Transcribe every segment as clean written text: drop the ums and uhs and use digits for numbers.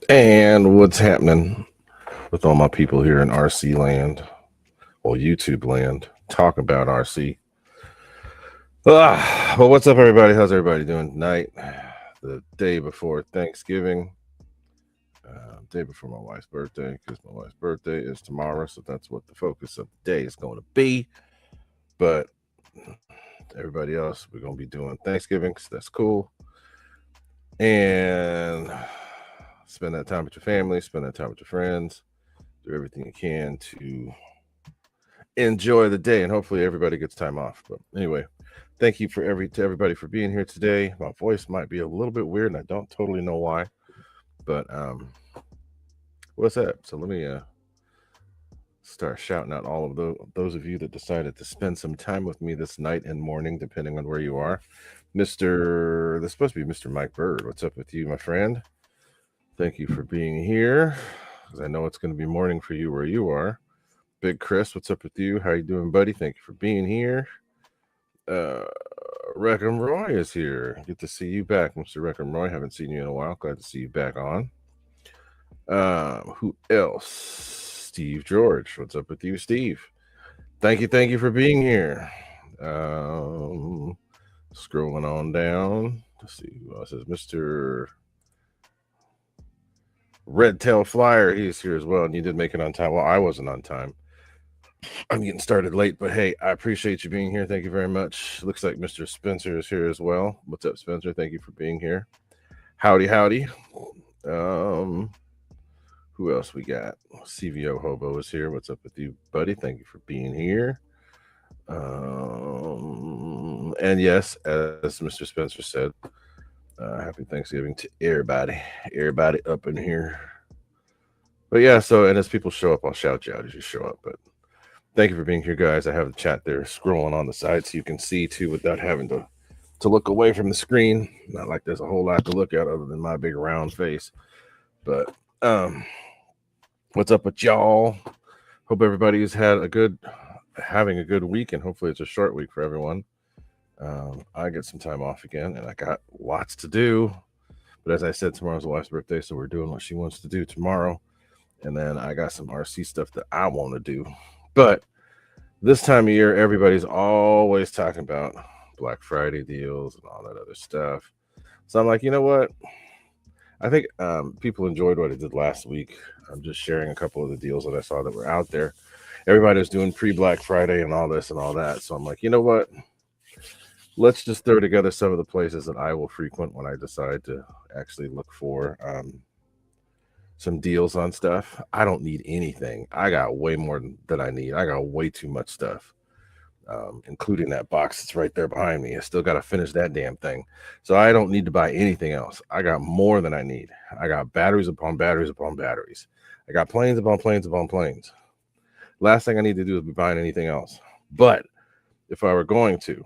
And what's happening with all my people here in RC land, or YouTube land? Talk about RC. Well, what's up, everybody? How's everybody doing tonight? The day before Thanksgiving, day before my wife's birthday, because my wife's birthday is tomorrow, so that's what the focus of the day is going to be. But everybody else, we're going to be doing Thanksgiving, so that's cool. And spend that time with your family, spend that time with your friends, do everything you can to enjoy the day, and hopefully everybody gets time off. But anyway, thank you to everybody for being here today. My voice might be a little bit weird, and I don't totally know why. But what's up? So let me start shouting out all of those of you that decided to spend some time with me this night and morning, depending on where you are. This is supposed to be Mr. Mike Bird. What's up with you, my friend? Thank you for being here, because I know it's going to be morning for you where you are. Big Chris, what's up with you? How you doing, buddy? Thank you for being here. Reckham Roy is here. Good to see you back, Mr. Reckham Roy. Haven't seen you in a while. Glad to see you back on. Who else? Steve George. What's up with you, Steve? Thank you for being here. Scrolling on down. Let's see who else is Mr. Red Tail Flyer. He's here as well, and you did make it on time. Well, I wasn't on time. I'm getting started late, but hey, I appreciate you being here. Thank you very much. Looks like Mr. Spencer is here as well. What's up, Spencer? Thank you for being here. Howdy, howdy. Who else we got? CVO Hobo is here. What's up with you, buddy? Thank you for being here. And yes, as Mr. Spencer said, happy Thanksgiving to everybody up in here. But yeah, so and as people show up, I'll shout you out as you show up. But thank you for being here, guys. I have the chat there scrolling on the side so you can see too without having to look away from the screen. Not like there's a whole lot to look at other than my big round face. But what's up with y'all? Hope everybody has having a good week, and hopefully it's a short week for everyone. I get some time off again, and I got lots to do. But as I said, tomorrow's the wife's birthday, so we're doing what she wants to do tomorrow. And then I got some RC stuff that I want to do. But this time of year, everybody's always talking about Black Friday deals and all that other stuff. So I'm like, you know what? I think people enjoyed what I did last week. I'm just sharing a couple of the deals that I saw that were out there. Everybody was doing pre-Black Friday and all this and all that. So I'm like, you know what? Let's just throw together some of the places that I will frequent when I decide to actually look for some deals on stuff. I don't need anything. I got way more than I need. I got way too much stuff, including that box that's right there behind me. I still got to finish that damn thing. So I don't need to buy anything else. I got more than I need. I got batteries upon batteries upon batteries. I got planes upon planes upon planes. Last thing I need to do is be buying anything else. But if I were going to,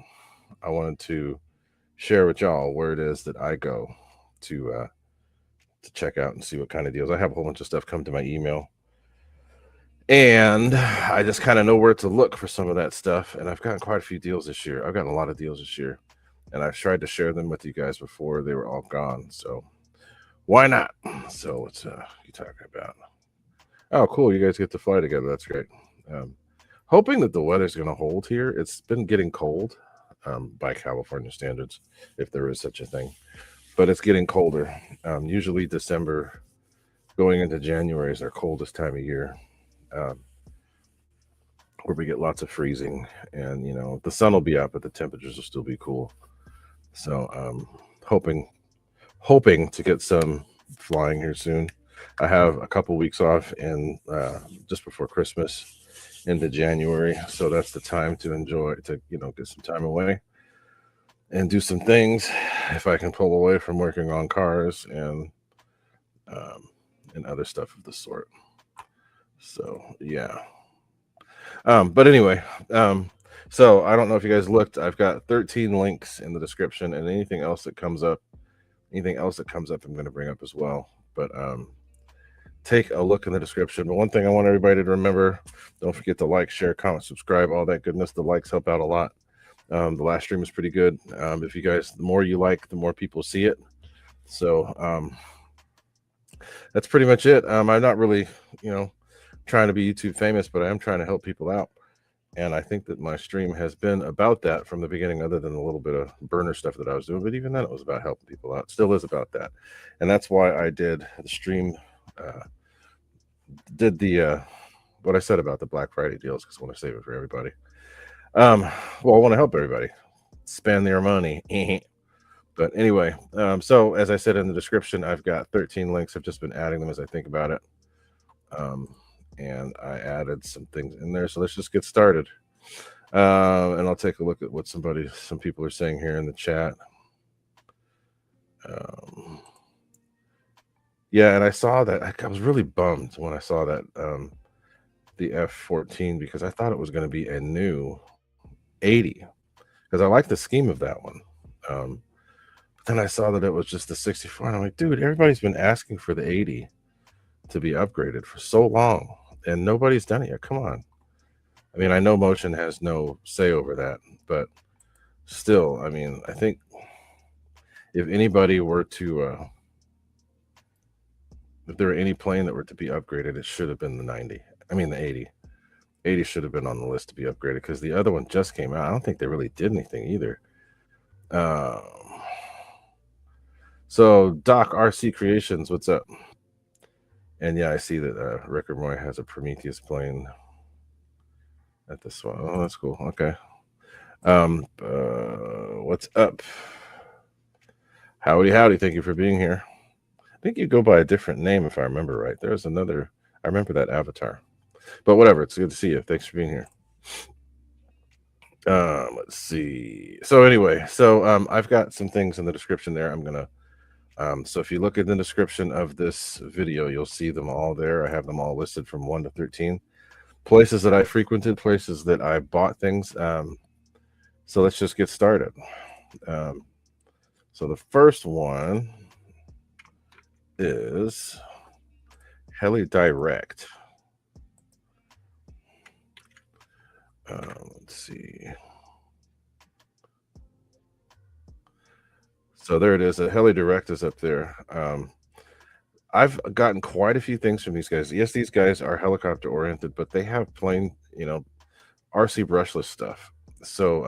I wanted to share with y'all where it is that I go to check out and see what kind of deals. I have a whole bunch of stuff come to my email, and I just kind of know where to look for some of that stuff. And I've gotten quite a few deals this year. I've gotten a lot of deals this year, and I've tried to share them with you guys before they were all gone. So why not? So what's you talking about? Oh, cool! You guys get to fly together. That's great. Hoping that the weather's going to hold here. It's been getting cold by California standards, if there is such a thing. But it's getting colder. Usually December going into January is our coldest time of year, where we get lots of freezing, and the sun will be up, but the temperatures will still be cool. So hoping to get some flying here soon. I have a couple weeks off in just before Christmas into January, so that's the time to enjoy, to get some time away and do some things if I can pull away from working on cars and other stuff of the sort. So yeah. But anyway, so I don't know if you guys looked. I've got 13 links in the description, and anything else that comes up, I'm going to bring up as well. But take a look in the description. But one thing I want everybody to remember: don't forget to like, share, comment, subscribe, all that goodness. The likes help out a lot. The last stream is pretty good. If you guys, the more you like, the more people see it. So that's pretty much it. I'm not really, you know, trying to be YouTube famous, but I am trying to help people out. And I think that my stream has been about that from the beginning, other than a little bit of burner stuff that I was doing. But even then, it was about helping people out. It still is about that. And that's why I did the stream, uh, did the, what I said about the Black Friday deals, because I want to save it for everybody. Um, well, I want to help everybody spend their money. But anyway, so as I said in the description, I've got 13 links. I've just been adding them as I think about it. Um, and I added some things in there. So let's just get started. And I'll take a look at what some people are saying here in the chat. Yeah, and I saw that. I was really bummed when I saw that the F14, because I thought it was going to be a new 80, because I like the scheme of that one. But then I saw that it was just the 64, and I'm like, dude, everybody's been asking for the 80 to be upgraded for so long, and nobody's done it yet. Come on. I mean, I know Motion has no say over that, but still, I mean, I think if anybody were to, if there were any plane that were to be upgraded, it should have been the 90. I mean, the 80. 80 should have been on the list to be upgraded, because the other one just came out. I don't think they really did anything either. So Doc RC Creations, what's up? And yeah, I see that Rick Moy has a Prometheus plane at this one. Oh, that's cool. Okay. What's up? Howdy, howdy. Thank you for being here. I think you go by a different name, if I remember right. There's another. I remember that avatar. But whatever. It's good to see you. Thanks for being here. Let's see. So anyway, I've got some things in the description there. I'm gonna. So if you look at the description of this video, you'll see them all there. I have them all listed from 1 to 13. Places that I frequented, places that I bought things. So let's just get started. So the first one is Heli Direct. Let's see. So there it is. The Heli Direct is up there. I've gotten quite a few things from these guys. Yes, these guys are helicopter oriented, but they have plain, RC brushless stuff. So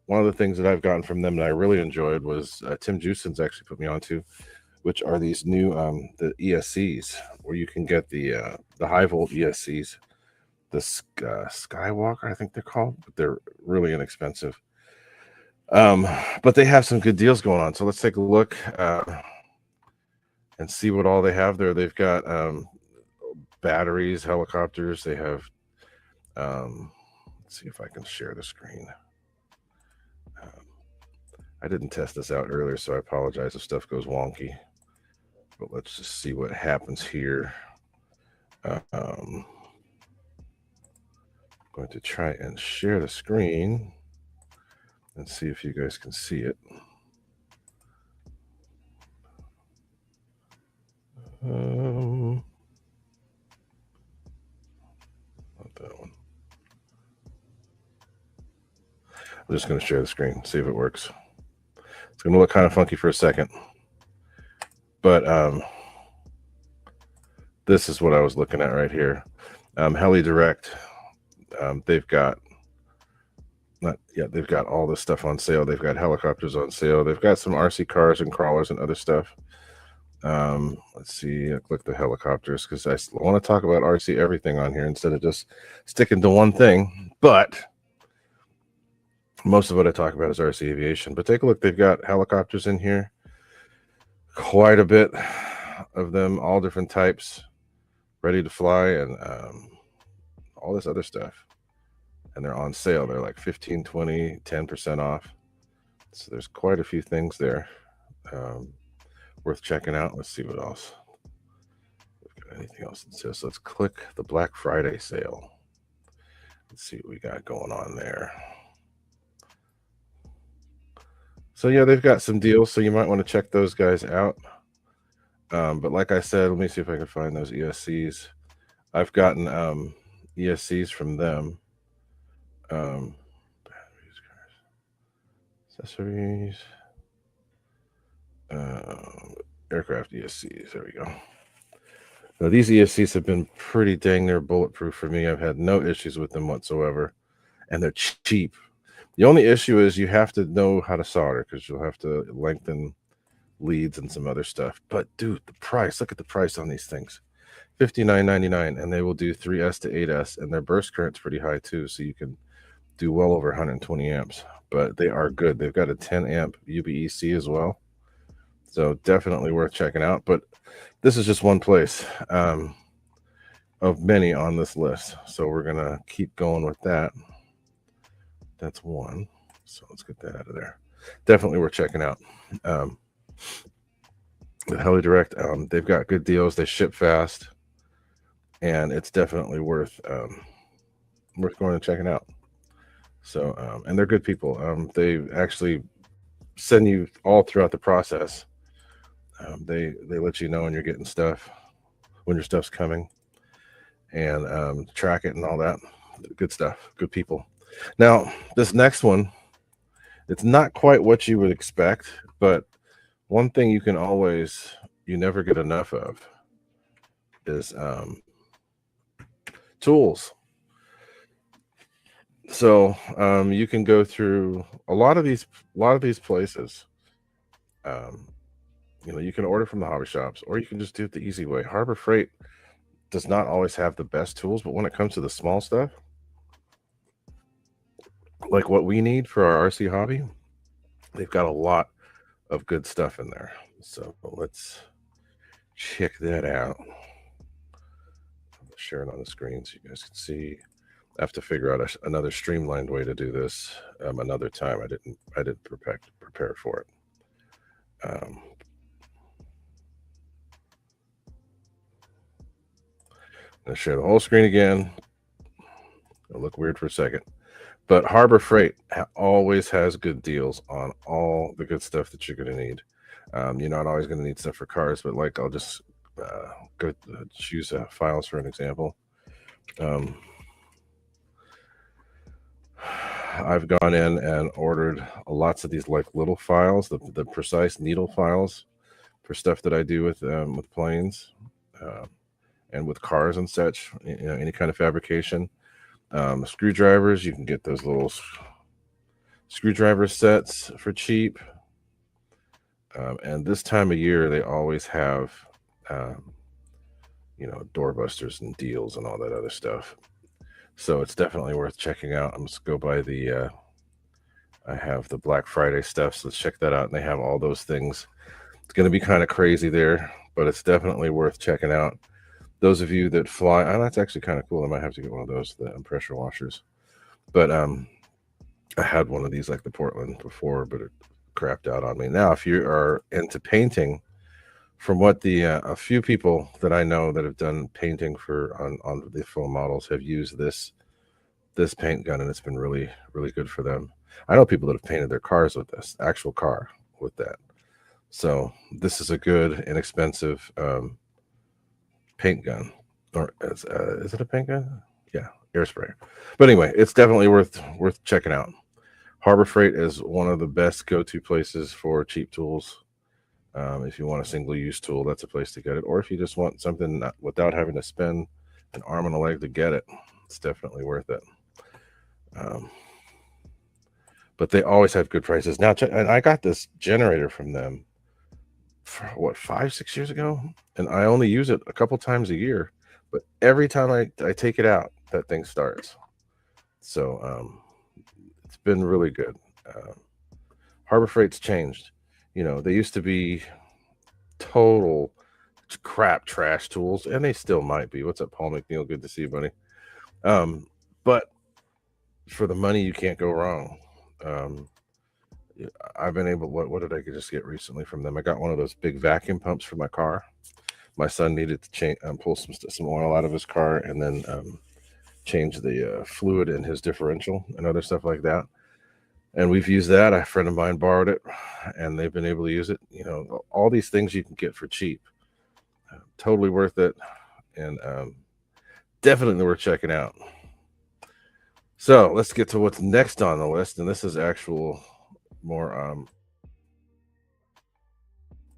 one of the things that I've gotten from them that I really enjoyed was Tim Justin's actually put me onto, which are these new the ESCs, where you can get the high volt ESCs, the Skywalker, I think they're called, but they're really inexpensive. But they have some good deals going on. So let's take a look and see what all they have there. They've got batteries, helicopters. They have. Let's see if I can share the screen. I didn't test this out earlier, so I apologize if stuff goes wonky. But let's just see what happens here. I'm going to try and share the screen and see if you guys can see it. Not that one. I'm just going to share the screen, see if it works. It's going to look kind of funky for a second, but this is what I was looking at right here. Heli Direct. They've got they've got all this stuff on sale. They've got helicopters on sale. They've got some RC cars and crawlers and other stuff. Let's see. I'll click the helicopters because I want to talk about RC everything on here instead of just sticking to one thing. But most of what I talk about is RC aviation. But take a look. They've got helicopters in here. Quite a bit of them, all different types, ready to fly, and all this other stuff. And they're on sale. They're like 15, 20, 10% off. So there's quite a few things there worth checking out. Let's see what else. We've got anything else that says. So let's click the Black Friday sale. Let's see what we got going on there. So yeah, they've got some deals. So you might want to check those guys out. But like I said, let me see if I can find those ESCs. I've gotten ESCs from them. Batteries, accessories. aircraft ESCs. There we go. Now, these ESCs have been pretty dang near bulletproof for me. I've had no issues with them whatsoever, and they're cheap. The only issue is you have to know how to solder because you'll have to lengthen leads and some other stuff. But dude, the price, look at the price on these things. $59.99, and they will do 3S to 8S, and their burst current's pretty high too, so you can do well over 120 amps. But they are good. They've got a 10 amp UBEC as well, so definitely worth checking out. But this is just one place of many on this list, so we're gonna keep going with that. That's one, so let's get that out of there. Definitely worth checking out. The Heli Direct, they've got good deals. They ship fast, and it's definitely worth going and checking out. So, and they're good people. They actually send you all throughout the process. They let you know when you're getting stuff, when your stuff's coming, and track it and all that. Good stuff. Good people. Now, this next one, it's not quite what you would expect, but one thing you never get enough of is tools. So you can go through a lot of these places. You can order from the hobby shops, or you can just do it the easy way. Harbor Freight does not always have the best tools, but when it comes to the small stuff, like what we need for our RC hobby, they've got a lot of good stuff in there. So let's check that out. I'm sharing on the screen so you guys can see. I have to figure out another streamlined way to do this another time. I didn't prepare for it. I'm gonna share the whole screen again. It'll look weird for a second, but Harbor Freight always has good deals on all the good stuff that you're gonna need. You're not always gonna need stuff for cars, but like I'll just go choose files for an example. I've gone in and ordered lots of these like little files, the precise needle files for stuff that I do with planes and with cars and such. Any kind of fabrication. Screwdrivers, you can get those little screwdriver sets for cheap. And this time of year, they always have doorbusters and deals and all that other stuff. So it's definitely worth checking out. I'm just go by I have the Black Friday stuff, so let's check that out. And they have all those things. It's going to be kind of crazy there, but it's definitely worth checking out. Those of you that fly, that's actually kind of cool. I might have to get one of those, the pressure washers. But I had one of these like the Portland before, but it crapped out on me. Now, if you are into painting, from what a few people that I know that have done painting on the full models have used this paint gun, and it's been really, really good for them. I know people that have painted their cars with this actual car with that. So this is a good, inexpensive paint gun. Or is it a paint gun? Yeah, air sprayer. But anyway, it's definitely worth checking out. Harbor Freight is one of the best go-to places for cheap tools. If you want a single-use tool, that's a place to get it. Or if you just want something without having to spend an arm and a leg to get it, it's definitely worth it. But they always have good prices. Now, and I got this generator from them for what, 5-6 years ago, and I only use it a couple times a year. But every time I take it out, that thing starts. So it's been really good. Harbor Freight's changed. They used to be total crap trash tools, and they still might be. What's up, Paul McNeil? Good to see you, buddy. But for the money, you can't go wrong. I've been able. What did I just get recently from them? I got one of those big vacuum pumps for my car. My son needed to pull some oil out of his car, and then change the fluid in his differential and other stuff like that. And we've used that. A friend of mine borrowed it, and they've been able to use it. All these things you can get for cheap. Totally worth it, and definitely worth checking out. So let's get to what's next on the list, and this is actual more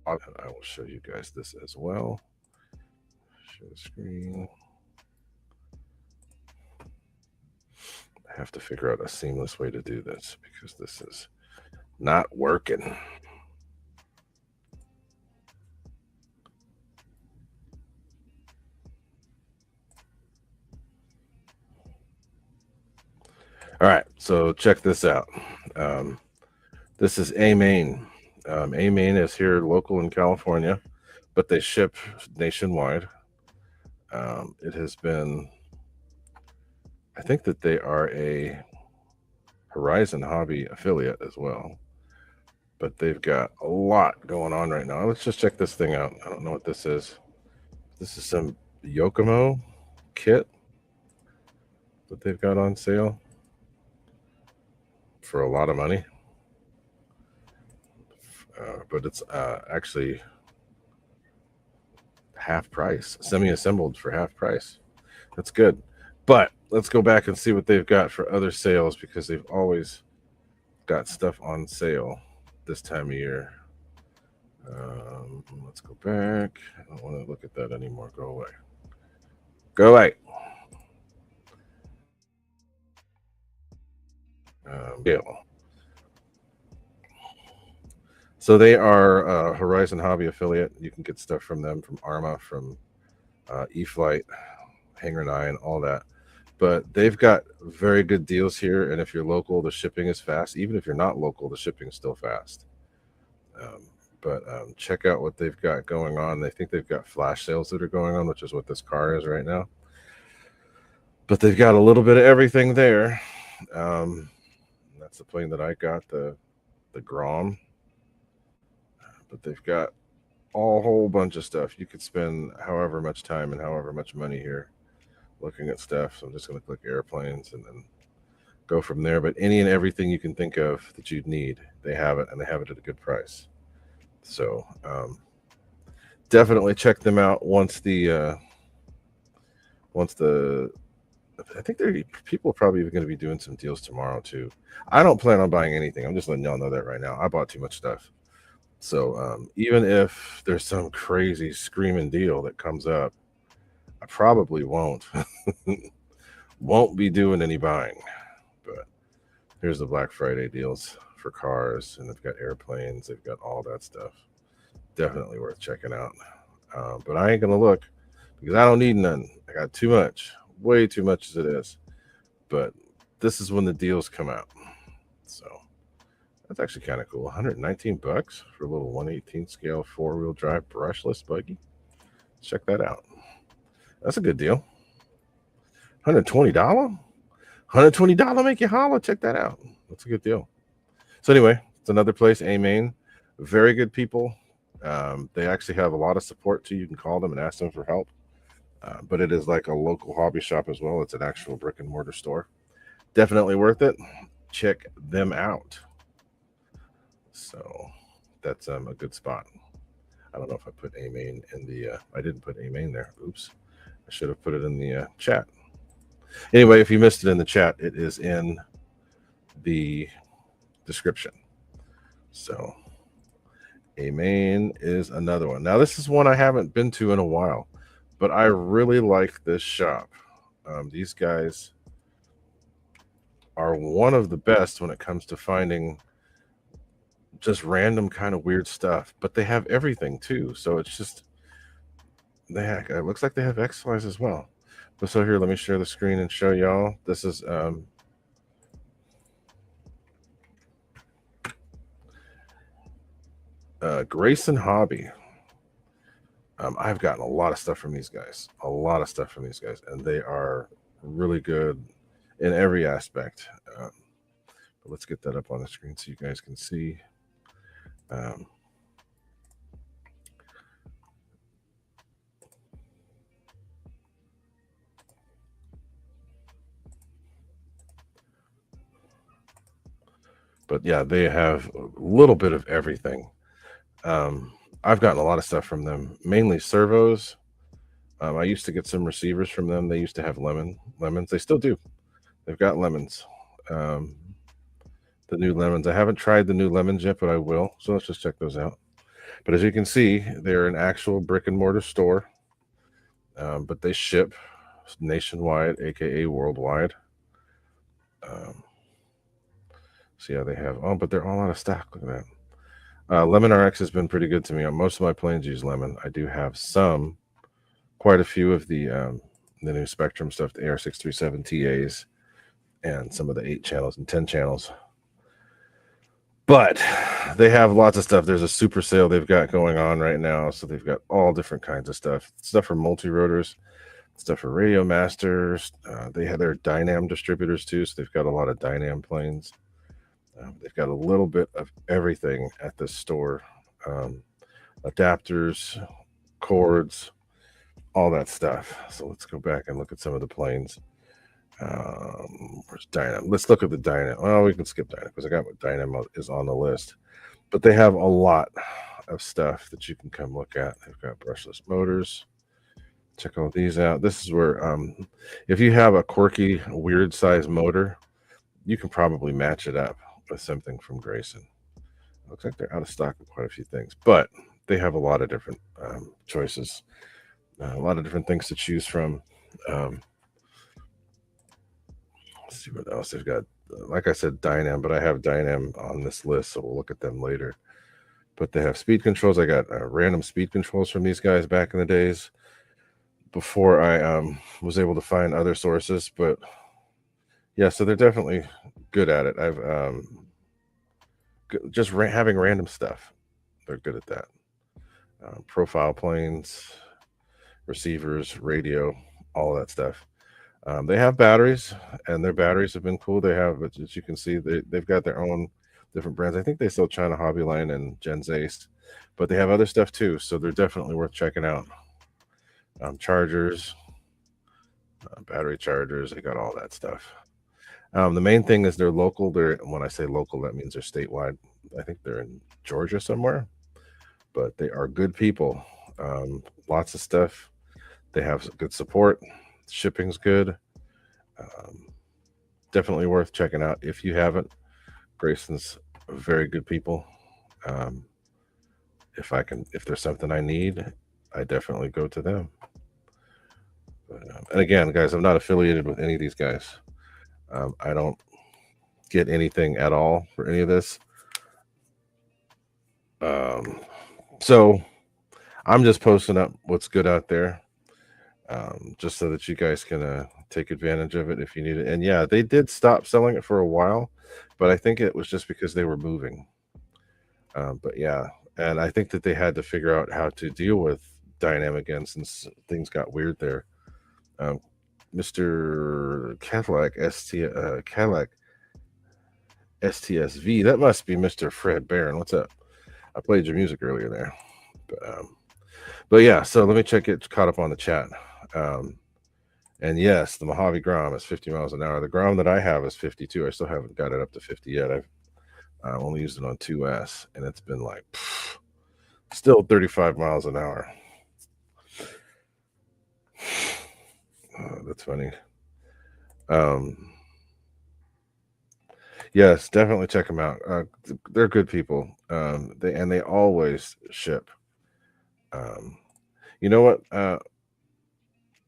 I will show you guys this as well. Share the screen. I have to figure out a seamless way to do this because this is not working. All right, so check this out. Um, this is A Main. A Main is here local in California, but they ship nationwide. It has been, I think that they are a Horizon Hobby affiliate as well, but they've got a lot going on right now. Let's just check this thing out. I don't know what this is. This is some Yokomo kit that they've got on sale for a lot of money. But it's actually half price, semi-assembled for half price. That's good. But let's go back and see what they've got for other sales because they've always got stuff on sale this time of year. Let's go back. I don't want to look at that anymore. Go away. Go away. Yeah. So they are a Horizon Hobby affiliate. You can get stuff from them, from Arma, from E-Flight, Hanger 9, all that. But they've got very good deals here. And if you're local, the shipping is fast. Even if you're not local, the shipping is still fast. But check out what they've got going on. They think they've got flash sales that are going on, which is what this car is right now. But they've got a little bit of everything there. That's the plane that I got, the Grom. But they've got a whole bunch of stuff. You could spend however much time and however much money here looking at stuff. So I'm just going to click airplanes and then go from there. But any and everything you can think of that you'd need, they have it, and they have it at a good price. So definitely check them out once the I think people are probably even going to be doing some deals tomorrow too. I don't plan on buying anything. I'm just letting y'all know that right now. I bought too much stuff. So even if there's some crazy screaming deal that comes up, I probably won't be doing any buying. But here's the Black Friday deals for cars, and they've got airplanes, they've got all that stuff. Definitely worth checking out. But I ain't gonna look because I don't need none. I got too much, way too much as it is. But this is when the deals come out. So that's actually kind of cool. 119 bucks for a little 1/18 scale 4-wheel drive brushless buggy. Check that out. That's a good deal. $120? $120 make you holler. Check that out. That's a good deal. So anyway, it's another place, A Main. Very good people. They actually have a lot of support too. You can call them and ask them for help. But it is like a local hobby shop as well. It's an actual brick and mortar store. Definitely worth it. Check them out. So that's a good spot. I don't know if I put A Main in the. I didn't put A Main there. Oops. I should have put it in the chat. Anyway, if you missed it in the chat, it is in the description. So A Main is another one. Now, this is one I haven't been to in a while, but I really like this shop. These guys are one of the best when it comes to finding just random kind of weird stuff, but they have everything too. So it's just, it looks like they have X-Flies as well. But so here, let me share the screen and show y'all. This is Grayson Hobby. I've gotten a lot of stuff from these guys, and they are really good in every aspect. But let's get that up on the screen so you guys can see. But yeah, they have a little bit of everything. I've gotten a lot of stuff from them, mainly servos. I used to get some receivers from them. They used to have lemons. They still do. They've got lemons. The new lemons. I haven't tried the new lemons yet, but I will. So let's just check those out. But as you can see, they're an actual brick and mortar store, but they ship nationwide, aka worldwide. Um, so yeah, they have. Oh, but they're all out of stock. Look at that. Lemon RX has been pretty good to me. On most of my planes use lemon. I do have quite a few of the new Spectrum stuff, the AR637 TAs, and some of the 8 channels and 10 channels. But they have lots of stuff. There's a super sale they've got going on right now, so they've got all different kinds of stuff for multi-rotors, stuff for radio masters. They have their Dynam distributors too, so they've got a lot of Dynam planes. They've got a little bit of everything at this store. Adapters, cords, all that stuff. So let's go back and look at some of the planes. Where's Dynam? Let's look at the Dynam. Well, we can skip Dynam because I got what Dynam is on the list. But they have a lot of stuff that you can come look at. They've got brushless motors. Check all these out. This is where, if you have a quirky, weird size motor, you can probably match it up with something from Grayson. Looks like they're out of stock of quite a few things, but they have a lot of different choices, a lot of different things to choose from. Let's see what else they've got. Like I said, Dynam, but I have Dynam on this list, so we'll look at them later. But they have speed controls. I got random speed controls from these guys back in the days before I was able to find other sources. But yeah, so they're definitely good at it. I've just having random stuff. They're good at that. Profile planes, receivers, radio, all that stuff. They have batteries, and their batteries have been cool. They have, as you can see, they've got their own different brands. I think they sell China Hobbyline and Gens Ace, but they have other stuff too. So they're definitely worth checking out. Chargers, battery chargers, they got all that stuff. The main thing is they're local. When I say local, that means they're statewide. I think they're in Georgia somewhere, but they are good people. Lots of stuff. They have good support. Shipping's good. Definitely worth checking out if you haven't. Grayson's very good people. If there's something I need, I definitely go to them. And again, guys, I'm not affiliated with any of these guys. I don't get anything at all for any of this. So I'm just posting up what's good out there, just so that you guys can take advantage of it if you need it. And yeah, they did stop selling it for a while, but I think it was just because they were moving. But yeah, and I think that they had to figure out how to deal with Dynam again since things got weird there. Mr. Cadillac STSV. That must be Mr. Fred Barron. What's up? I played your music earlier there, but yeah. So let me get caught up on the chat. And yes, the Mojave Grom is 50 miles an hour. The Grom that I have is 52. I still haven't got it up to 50 yet. I've only used it on 2S, and it's been like still 35 miles an hour. That's funny. Yes, definitely check them out. They're good people. They always ship. You know what,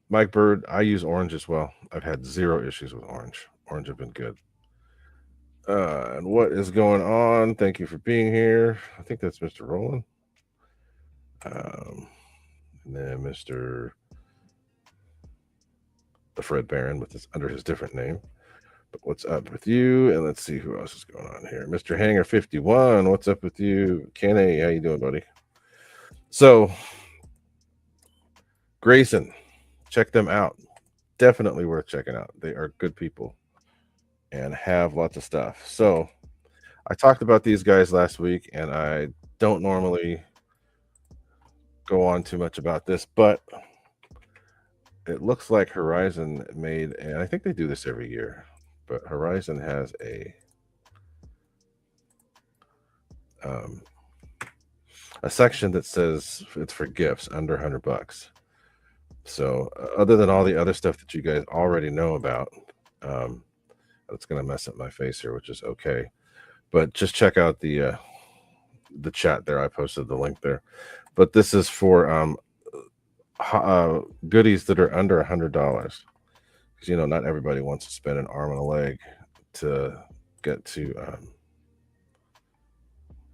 Mike Bird, I use Orange as well. I've had 0 issues with Orange. Orange have been good. And what is going on? Thank you for being here. I think that's Mr. Roland. And then Mr. the Fred Barron under his different name. But what's up with you? And let's see who else is going on here. Mr. Hanger 51. What's up with you? Kenny, how you doing, buddy? So Grayson, check them out. Definitely worth checking out. They are good people and have lots of stuff. So I talked about these guys last week, and I don't normally go on too much about this, but it looks like Horizon made, and I think they do this every year, but Horizon has a section that says it's for gifts under $100. So other than all the other stuff that you guys already know about, it's going to mess up my face here, which is okay. But just check out the the chat there. I posted the link there. But this is for goodies that are under $100, because not everybody wants to spend an arm and a leg to get to.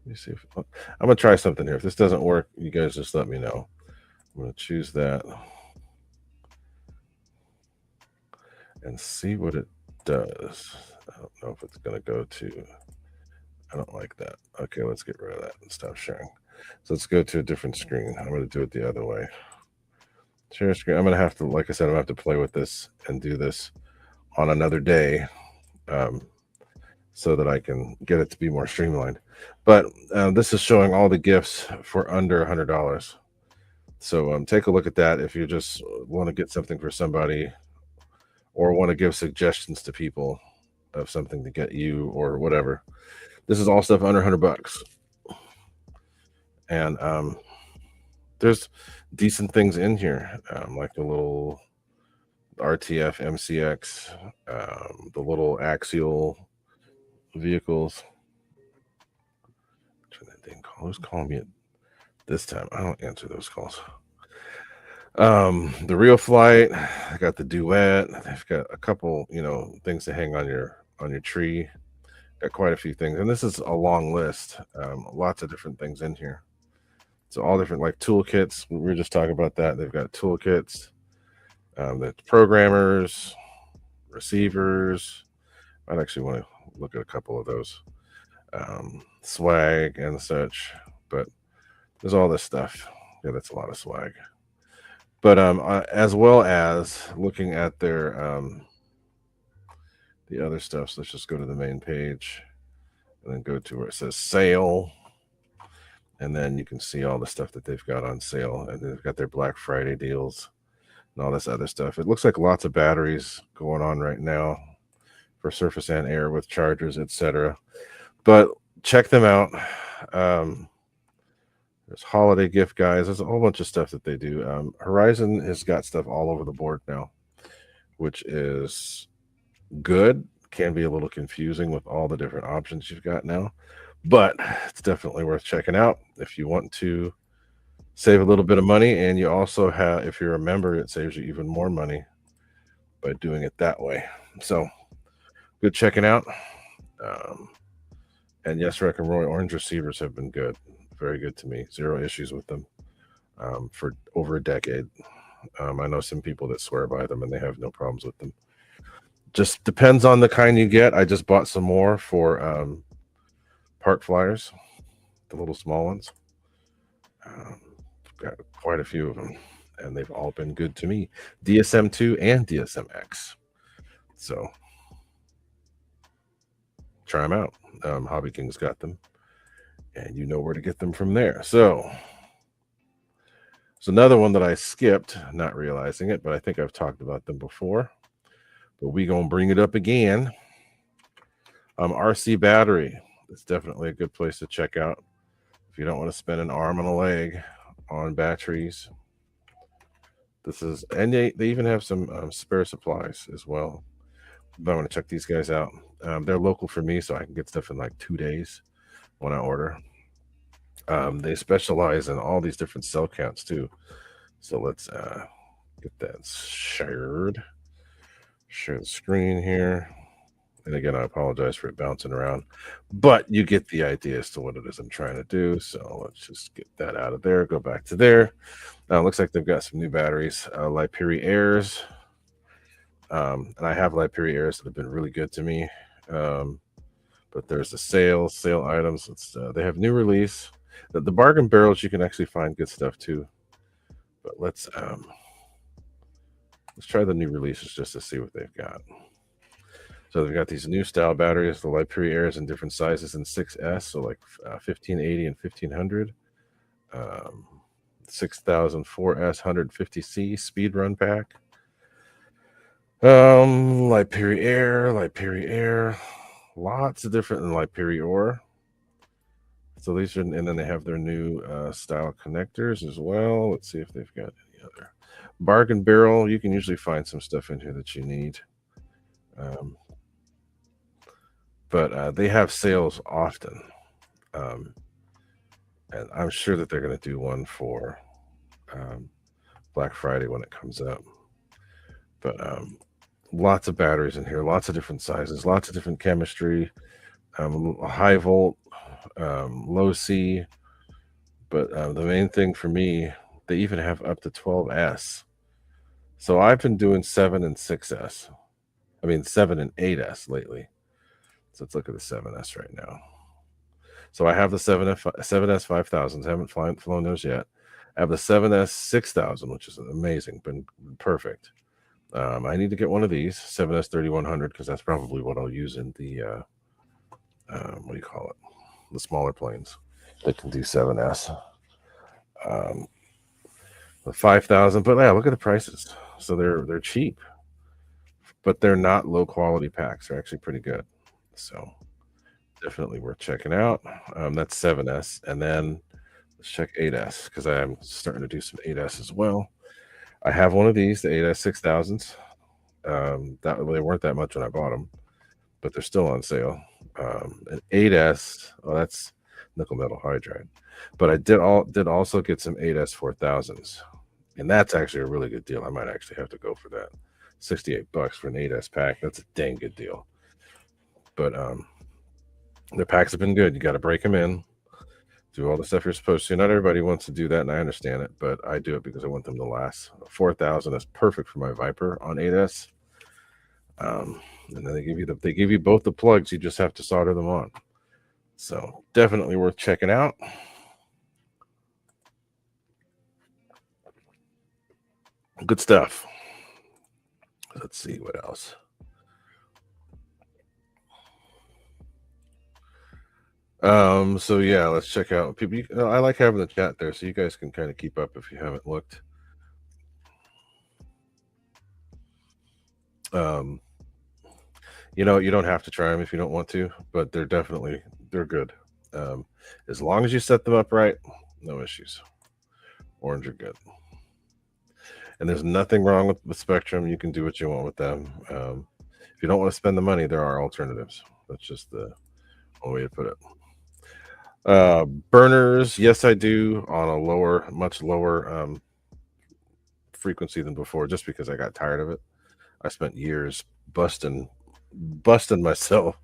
Let me see if I'm gonna try something here. If this doesn't work, you guys just let me know. I'm gonna choose that and see what it does. I don't know if it's gonna go to. I don't like that. Okay, let's get rid of that and stop sharing. So let's go to a different screen. I'm gonna do it the other way. Share screen. I'm gonna have to, like I said, I'm gonna have to play with this and do this on another day, so that I can get it to be more streamlined. But this is showing all the gifts for under $100. So take a look at that if you just want to get something for somebody, or want to give suggestions to people of something to get you or whatever. This is all stuff under $100, and there's decent things in here, like the little RTF MCX, the little axial vehicles. Who's calling me at this time? I don't answer those calls. The Real Flight, I got the Duet. They've got a couple, things to hang on your tree. Got quite a few things, and this is a long list. Lots of different things in here. So all different, like toolkits. We were just talking about that. They've got toolkits. The programmers, receivers. I'd actually want to look at a couple of those. Swag and such, but there's all this stuff. Yeah, that's a lot of swag. But as well as looking at their the other stuff. So let's just go to the main page and then go to where it says sale, and then you can see all the stuff that they've got on sale, and they've got their Black Friday deals and all this other stuff. It looks like lots of batteries going on right now for Surface and Air with chargers, etc. But check them out. There's holiday gift guys. There's a whole bunch of stuff that they do. Horizon has got stuff all over the board now, which is good. Can be a little confusing with all the different options you've got now, but it's definitely worth checking out if you want to save a little bit of money. And you also have, if you're a member, it saves you even more money by doing it that way. So good checking out. And yes, Wreck and Roy orange receivers have been good. Very good to me. Zero issues with them for over a decade. I know some people that swear by them and they have no problems with them. Just depends on the kind you get. I just bought some more for park flyers, the little small ones. Got quite a few of them, and they've all been good to me. DSM2 and DSMX. So try them out. Hobby King's got them, and you know where to get them from there. So it's another one that I skipped, not realizing it, but I think I've talked about them before. But we gonna bring it up again. RC Battery. It's definitely a good place to check out if you don't want to spend an arm and a leg on batteries. This is, and they even have some spare supplies as well. But I want to check these guys out. They're local for me, so I can get stuff in like 2 days when I order. They specialize in all these different cell counts too. So let's get that shared. Share the screen here. And again, I apologize for it bouncing around, but you get the idea as to what it is I'm trying to do. So let's just get that out of there. Go back to there. Looks like they've got some new batteries, Liperi Airs. And I have Liperi Airs that have been really good to me. But there's the sale items. They have new release. The bargain barrels, you can actually find good stuff too. But let's try the new releases just to see what they've got. So they've got these new style batteries, the Liperi Airs in different sizes in 6S, so like 1580 and 1500. 6000 4S 150C speed run pack. Liperi Air, lots of different Liperi Ore. So these are, and then they have their new style connectors as well. Let's see if they've got any other bargain barrel. You can usually find some stuff in here that you need. But they have sales often. and I'm sure that they're going to do one for um, Black Friday when it comes up. But lots of batteries in here, lots of different sizes, lots of different chemistry, high volt, low C. But the main thing for me, they even have up to 12S. So I've been doing 7 and 6S. I mean 7 and 8S lately. So let's look at the 7S right now. So I have the 7S 5000s. Haven't flown those yet. I have the 7S 6000, which is amazing, been perfect. I need to get one of these 7S 3100 because that's probably what I'll use in the what do you call it? The smaller planes that can do 7S. Um, the 5000, but yeah, look at the prices. So they're cheap, but they're not low quality packs. They're actually pretty good. So definitely worth checking out. That's 7S, and then let's check 8S because I'm starting to do some 8S as well. I have one of these, the 8S 6000s. That they weren't that much when I bought them, but they're still on sale. An 8S, oh, that's nickel metal hydride. But I did also get some 8S 4000s, and that's actually a really good deal. I might actually have to go for that. $68 for an 8S pack. That's a dang good deal. But the packs have been good. You got to break them in, do all the stuff you're supposed to. Not everybody wants to do that, and I understand it, but I do it because I want them to last. 4000 is perfect for my Viper on 8S. And then they give you both the plugs. You just have to solder them on. So definitely worth checking out. Good stuff. Let's see what else. So yeah, let's check out people. I like having the chat there, so you guys can kind of keep up if you haven't looked. You know, you don't have to try them if you don't want to, but they're good. As long as you set them up right, no issues. Orange are good, and there's nothing wrong with Spectrum. You can do what you want with them. If you don't want to spend the money, there are alternatives. That's just the only way to put it. Burners, yes, I do on a much lower frequency than before, just because I got tired of it. I spent years busting myself,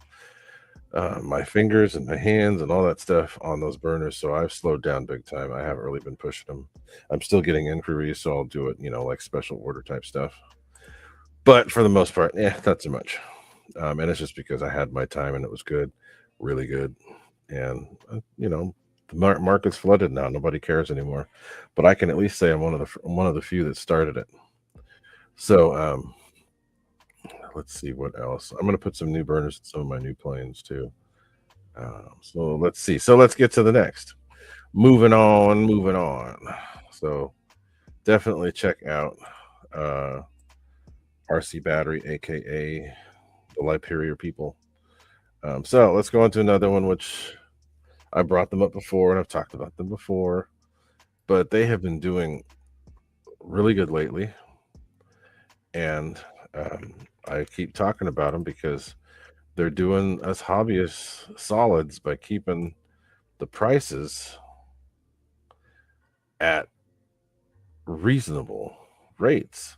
my fingers and my hands and all that stuff on those burners. So I've slowed down big time. I haven't really been pushing them. I'm still getting inquiries, so I'll do it, like special order type stuff. But for the most part, not so much. And it's just because I had my time and it was good, really good. And the market's flooded now. Nobody cares anymore. But I can at least say I'm one of the few that started it. So let's see what else. I'm going to put some new burners in some of my new planes too. So let's see. So let's get to the next. Moving on. So definitely check out RC Battery, aka the Liperior people. So let's go on to another one, which I brought them up before and I've talked about them before, but they have been doing really good lately. And I keep talking about them because they're doing us hobbyists solids by keeping the prices at reasonable rates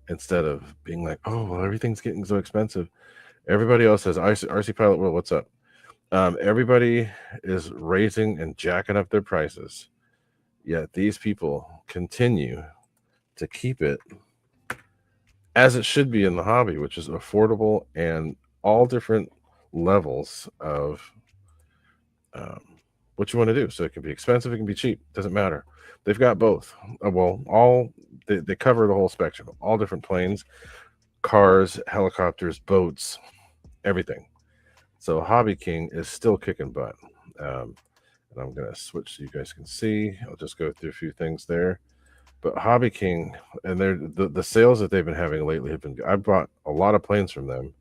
instead of being like, oh, well, everything's getting so expensive. Everybody else says, RC Pilot World, what's up? Everybody is raising and jacking up their prices, yet these people continue to keep it as it should be in the hobby, which is affordable and all different levels of what you want to do. So it can be expensive, it can be cheap, doesn't matter. They've got both. They cover the whole spectrum, all different planes, cars, helicopters, boats, everything. So Hobby King is still kicking butt. And I'm going to switch so you guys can see. I'll just go through a few things there. But Hobby King, and the sales that they've been having lately have been good. I bought a lot of planes from them,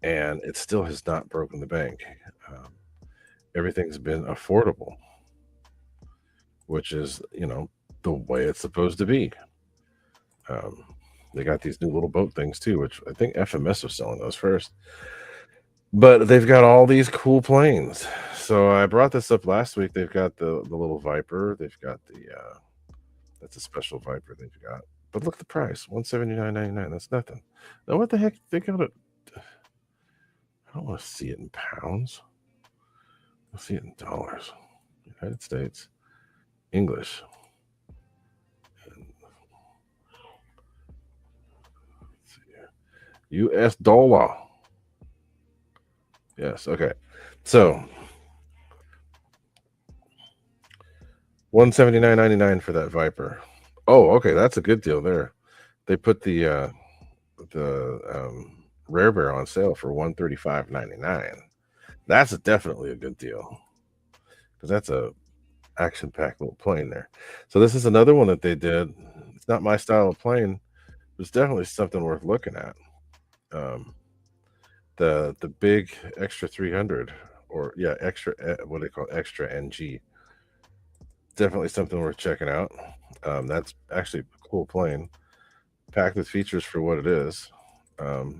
and it still has not broken the bank. Everything's been affordable, which is, the way it's supposed to be. They got these new little boat things too, which I think FMS was selling those first. But they've got all these cool planes. So I brought this up last week. They've got the little Viper. They've got the that's a special Viper they've got. But look at the price, $179.99. That's nothing. Now what the heck? They got it. I don't want to see it in pounds. I'll see it in dollars. United States, English. US dollar. Yes, okay. So 179.99 for that Viper. Oh, okay, that's a good deal there. They put the Rare Bear on sale for $135.99. That's definitely a good deal because that's a action-packed little plane there. So this is another one that they did. It's not my style of plane. It's definitely something worth looking at. The big extra 300 or yeah extra what do they call it? Extra NG. Definitely something worth checking out. That's actually a cool plane, packed with features for what it is. But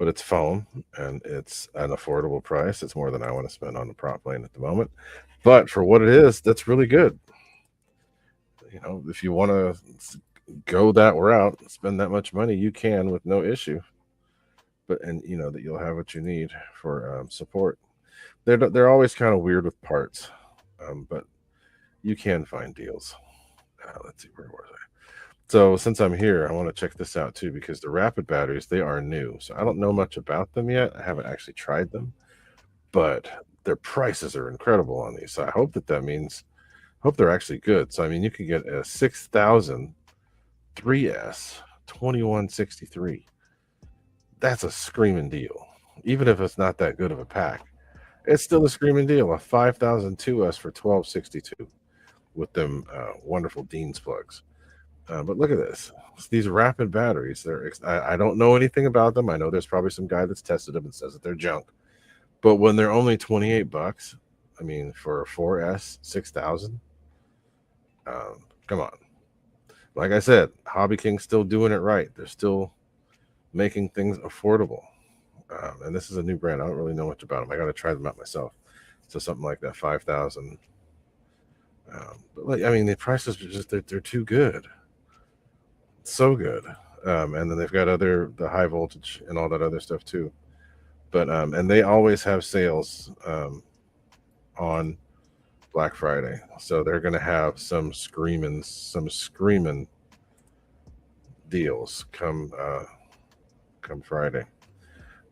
it's foam and it's an affordable price. It's more than I want to spend on the prop plane at the moment. But for what it is, that's really good. You know, if you want to go that route, spend that much money, you can with no issue. But and you know that you'll have what you need for support. They're always kind of weird with parts, but you can find deals. Let's see, where was I? So since I'm here, I want to check this out too because the rapid batteries, they are new. So I don't know much about them yet. I haven't actually tried them, but their prices are incredible on these. So I hope that means hope they're actually good. So I mean, you can get a 6,000 3S 2163. That's a screaming deal. Even if it's not that good of a pack, it's still a screaming deal. A 5,000 2S for 1262 with them wonderful Dean's plugs. But look at this. These rapid batteries. I don't know anything about them. I know there's probably some guy that's tested them and says that they're junk. But when they're only $28, I mean, for a 4S 6,000, come on. Like I said, Hobby King's still doing it right. They're still making things affordable. And this is a new brand. I don't really know much about them. I got to try them out myself. So something like that, 5,000. But like, I mean, the prices are just they're too good. So good. And then they've got the high voltage and all that other stuff too. But and they always have sales on Black Friday, so they're gonna have some screaming deals come Friday.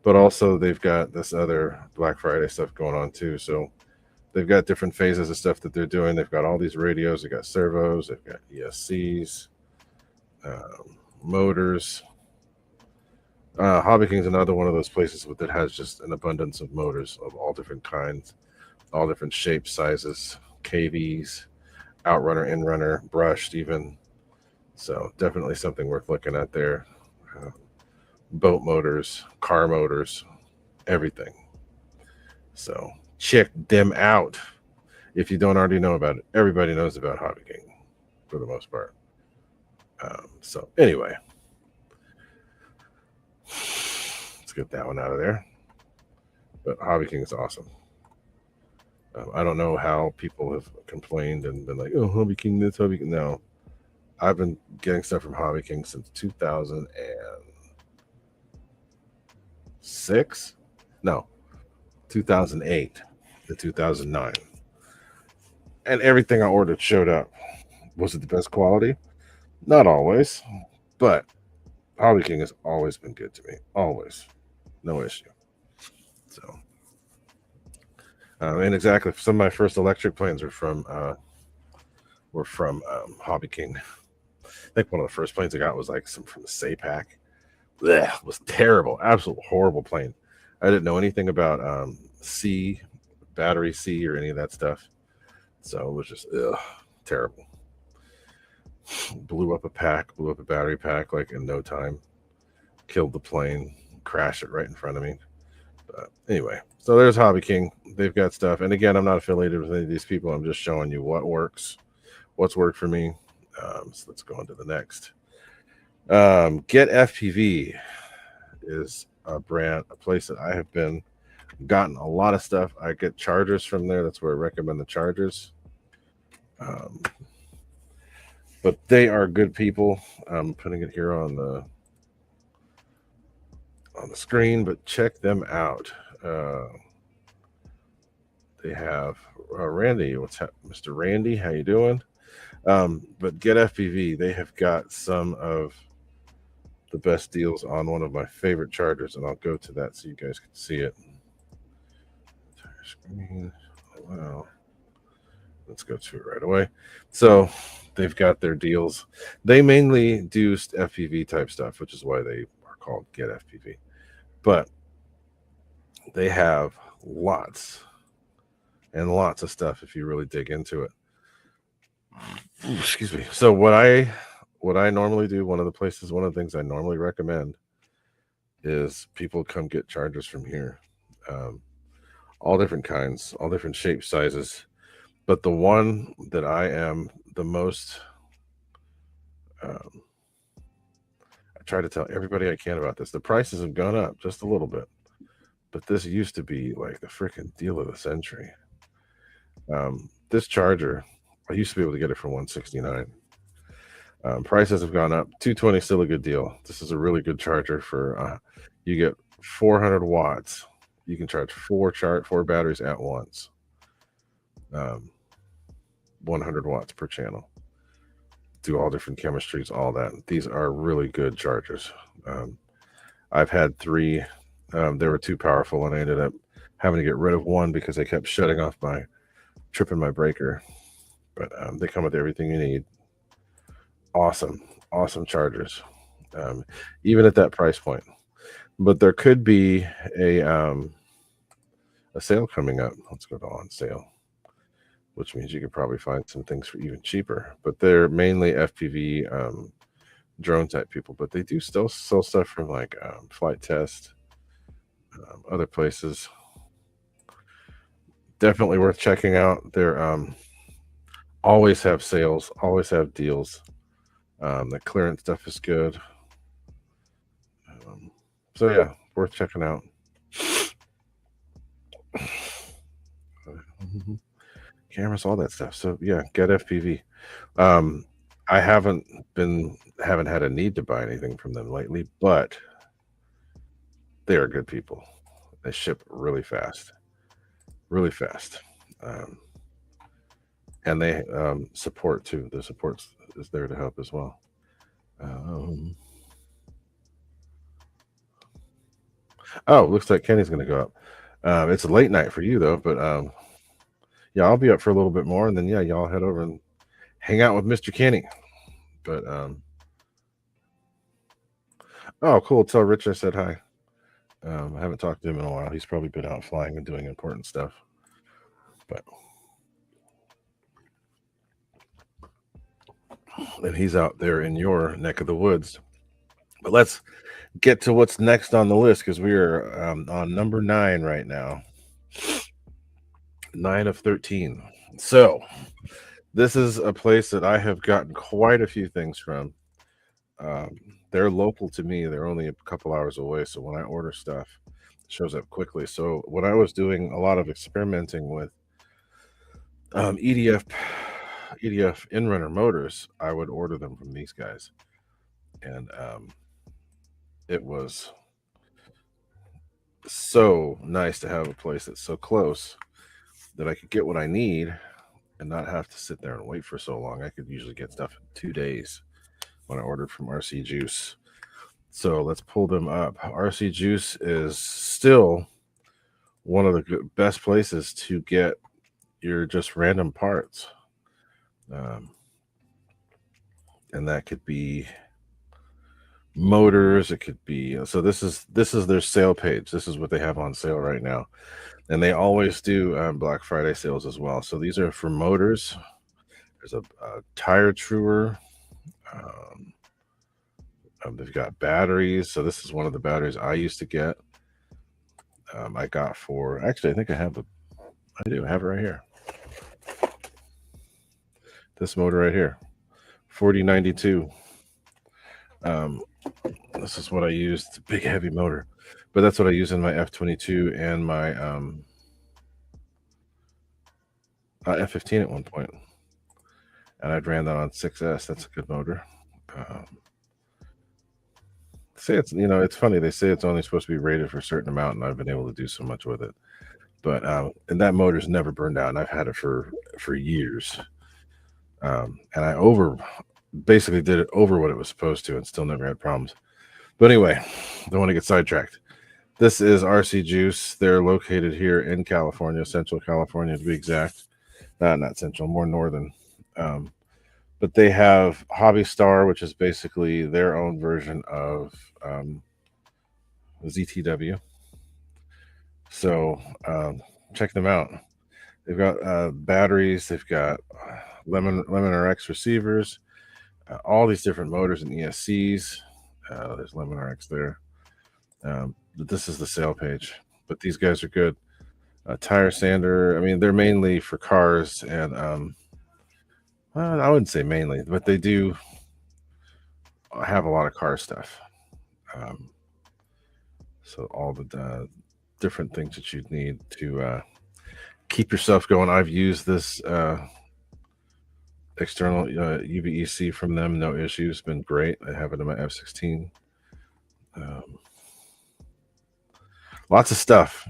But also they've got this other Black Friday stuff going on too. So they've got different phases of stuff that they're doing. They've got all these radios. They've got servos. They've got ESCs, motors. Hobby King's another one of those places that has just an abundance of motors of all different kinds, all different shapes, sizes, KVs, outrunner, inrunner, brushed even. So definitely something worth looking at there. Boat motors, car motors, everything. So check them out. If you don't already know about it, everybody knows about Hobby King for the most part. So anyway, let's get that one out of there. But Hobby King is awesome. I don't know how people have complained and been like, "Oh, Hobby King this, Hobby King." No, I've been getting stuff from Hobby King since 2006. No, 2008 to 2009, and everything I ordered showed up. Was it the best quality? Not always, but Hobby King has always been good to me. Always, no issue. So. And exactly, some of my first electric planes were from Hobby King. I think one of the first planes I got was like some from the SAPAC. Blech, was terrible, absolute horrible plane. I didn't know anything about C, battery C, or any of that stuff, so it was just terrible. Blew up a battery pack like in no time. Killed the plane, crashed it right in front of me. But anyway, so there's Hobby King. They've got stuff. And again, I'm not affiliated with any of these people. I'm just showing you what works, what's worked for me. So let's go on to the next. Get FPV is a place that I have been Gotten a lot of stuff. I get chargers from there. That's where I recommend the chargers. Um, but they are good people. I'm putting it here on the screen, but check them out. They have Randy. Mr. Randy? How you doing? But Get FPV. They have got some of the best deals on one of my favorite chargers, and I'll go to that so you guys can see it. Entire screen. Wow. Let's go to it right away. So they've got their deals. They mainly do FPV type stuff, which is why they are called Get FPV. But they have lots and lots of stuff if you really dig into it. Ooh, excuse me. So what I normally do, one of the things I normally recommend is people come get chargers from here. All different kinds, all different shapes, sizes. But the one that I am the most I try to tell everybody I can about this. The prices have gone up just a little bit, but this used to be like the freaking deal of the century. This charger, I used to be able to get it for $169. Prices have gone up. $220 still a good deal. This is a really good charger for you get 400 watts. You can charge four batteries at once. 100 watts per channel. Do all different chemistries, all that. These are really good chargers. I've had three. They were too powerful, and I ended up having to get rid of one because they kept shutting off tripping my breaker. But they come with everything you need. Awesome chargers, even at that price point. But there could be a sale coming up. Let's go to on sale, which means you could probably find some things for even cheaper. But they're mainly FPV drone type people, but they do still sell stuff from like Flight Test, other places. Definitely worth checking out. They're always have sales, always have deals. The clearance stuff is good. So yeah, worth checking out. Cameras, all that stuff. So yeah, Get FPV. I haven't had a need to buy anything from them lately, but they are good people. They ship really fast, and they support too. The support is there to help as well. Oh, looks like Kenny's going to go up. It's a late night for you though, but yeah, I'll be up for a little bit more, and then yeah, y'all head over and hang out with Mr. Kenny. But oh, cool. Tell Rich I said hi. I haven't talked to him in a while. He's probably been out flying and doing important stuff. But and he's out there in your neck of the woods. But let's get to what's next on the list because we are on number 9 right now. 9 of 13. So this is a place that I have gotten quite a few things from. They're local to me. They're only a couple hours away. So when I order stuff, it shows up quickly. So when I was doing a lot of experimenting with EDF in-runner motors, I would order them from these guys. And it was so nice to have a place that's so close that I could get what I need and not have to sit there and wait for so long. I could usually get stuff in 2 days when I ordered from RC Juice. So let's pull them up. RC Juice is still one of the best places to get your just random parts. And that could be motors, it could be so this is their sale page. This is what they have on sale right now, and they always do Black Friday sales as well. So these are for motors. There's a tire truer. They've got batteries. So this is one of the batteries I used to get. I got for actually I think I have it right here. This motor right here, 4092. This is what I used. Big heavy motor, But that's what I use in my F-22 and my F-15 at one point, and I'd ran that on 6S. That's a good motor. Say it's it's funny. They say it's only supposed to be rated for a certain amount, and I've been able to do so much with it. But and that motor's never burned out, and I've had it for years. And I basically did it over what it was supposed to, and still never had problems. But anyway, don't want to get sidetracked. This is RC Juice. They're located here in California, Central California to be exact. Not Central, more northern. But they have Hobby Star, which is basically their own version of ZTW. So check them out. They've got batteries. They've got Lemon RX receivers. All these different motors and ESCs. There's Lemon RX there. This is the sale page. But these guys are good. Tire sander. I mean, they're mainly for cars, and I wouldn't say mainly, but they do have a lot of car stuff. So all the different things that you'd need to keep yourself going. I've used this external UVEC from them, no issues, been great. I have it in my F-16. Lots of stuff.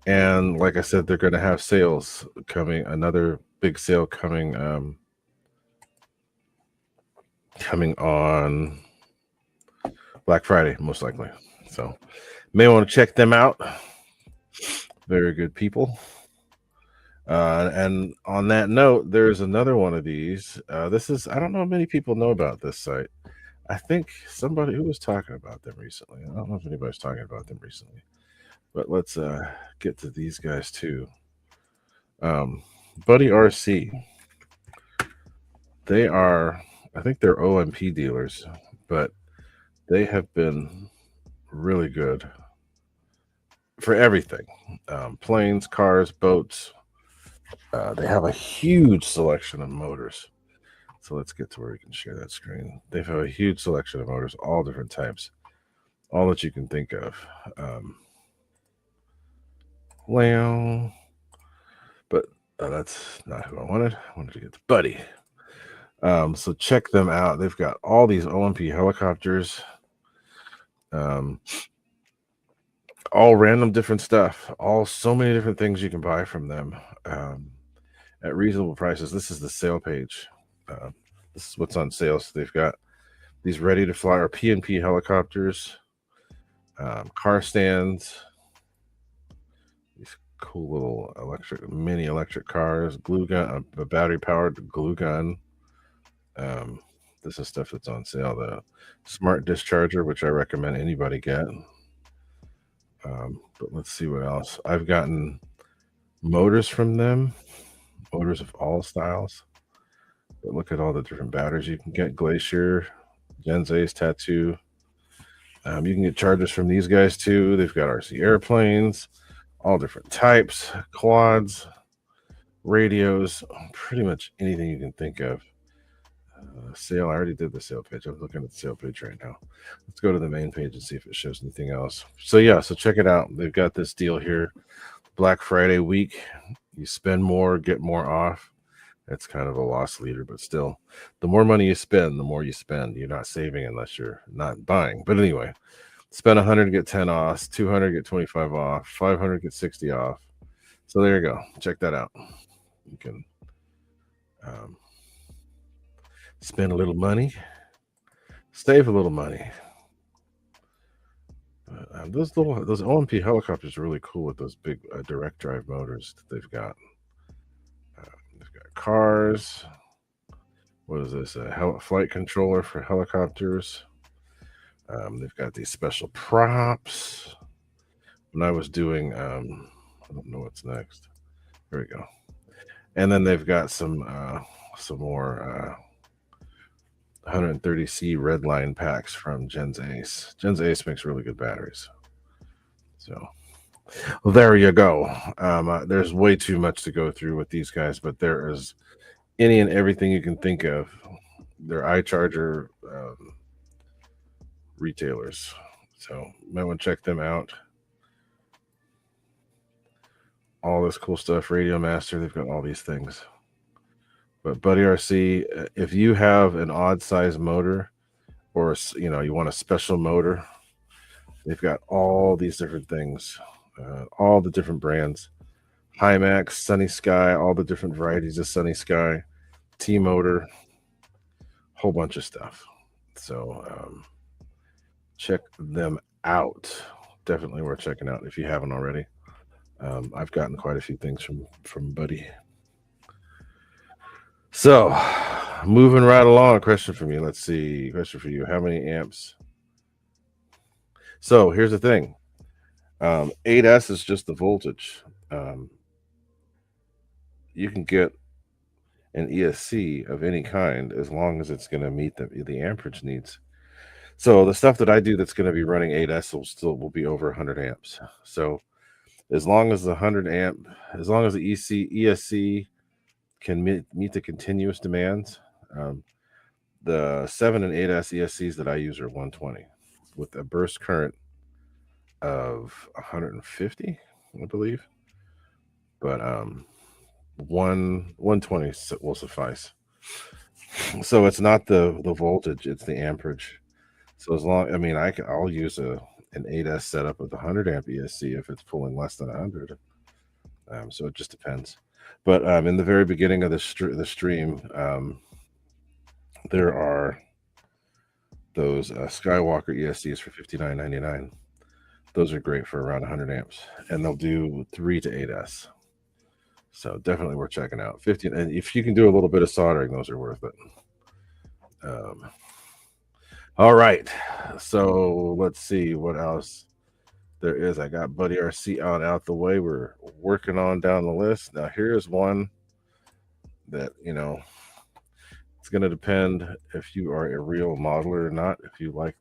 And like I said, they're going to have sales coming, another big sale coming on Black Friday, most likely. So may want to check them out. Very good people. And on that note, there's another one of these. This is, I don't know if many people know about this site. I think somebody who was talking about them recently. I don't know if anybody's talking about them recently. But let's get to these guys too. Buddy RC. They are, I think they're OMP dealers, but they have been really good for everything. Planes, cars, boats. They have a huge selection of motors. So let's get to where we can share that screen. They have a huge selection of motors, all different types, all that you can think of. Well, but that's not who I wanted. I wanted to get to Buddy. So check them out. They've got all these OMP helicopters, all random different stuff, all so many different things you can buy from them at reasonable prices. This is the sale page. This is what's on sale. So they've got these ready to fly or PNP helicopters, car stands, these cool little mini electric cars, glue gun, a battery powered glue gun. This is stuff that's on sale. The smart discharger, which I recommend anybody get. But let's see what else. I've gotten motors from them, motors of all styles. But look at all the different batteries you can get. Glacier, Gens Ace Tattoo. You can get chargers from these guys too. They've got RC airplanes, all different types, quads, radios, pretty much anything you can think of. Sale. I already did the sale page. I'm looking at the sale page right now. Let's go to the main page and see if it shows anything else. So yeah, so check it out. They've got this deal here, Black Friday week. You spend more, get more off. That's kind of a loss leader, but still, the more money you spend, the more you spend. You're not saving unless you're not buying. But anyway, spend 100, get 10 off, 200, get 25 off, 500, get 60 off. So there you go. Check that out. You can spend a little money, save a little money. Those OMP helicopters are really cool with those big direct drive motors that they've got. They've got cars. What is this? A flight controller for helicopters. They've got these special props. When I was doing, I don't know what's next. Here we go. And then they've got some more 130C red line packs from Gens Ace. Gens Ace makes really good batteries. So there you go. There's way too much to go through with these guys, but there is any and everything you can think of. They're iCharger retailers. So you might want to check them out. All this cool stuff. Radio Master, they've got all these things. But Buddy RC, if you have an odd size motor, or you want a special motor, they've got all these different things, all the different brands. Hymax, Sunny Sky, all the different varieties of Sunny Sky, T Motor, whole bunch of stuff. So check them out. Definitely worth checking out if you haven't already. I've gotten quite a few things from Buddy. So moving right along, question from you. Let's see. Question for you. How many amps? So here's the thing. 8S is just the voltage. You can get an ESC of any kind as long as it's going to meet the amperage needs. So the stuff that I do that's going to be running 8S will be over 100 amps. So as long as the 100 amp, as long as the ESC can meet the continuous demands, the 7 and 8S ESCs that I use are 120 with a burst current of 150, I believe. But 120 will suffice. So it's not the voltage, it's the amperage. So as long, I mean, I'll use an 8S setup with 100 amp ESC if it's pulling less than 100. So it just depends. But in the very beginning of the stream, there are those Skywalker ESCs for $59.99. Those are great for around 100 amps, and they'll do 3 to 8S. So definitely worth checking out. 15, and if you can do a little bit of soldering, those are worth it. All right, so let's see what else there is. I got Buddy RC out the way. We're working on down the list. Now here's one that it's going to depend if you are a real modeler or not. If you like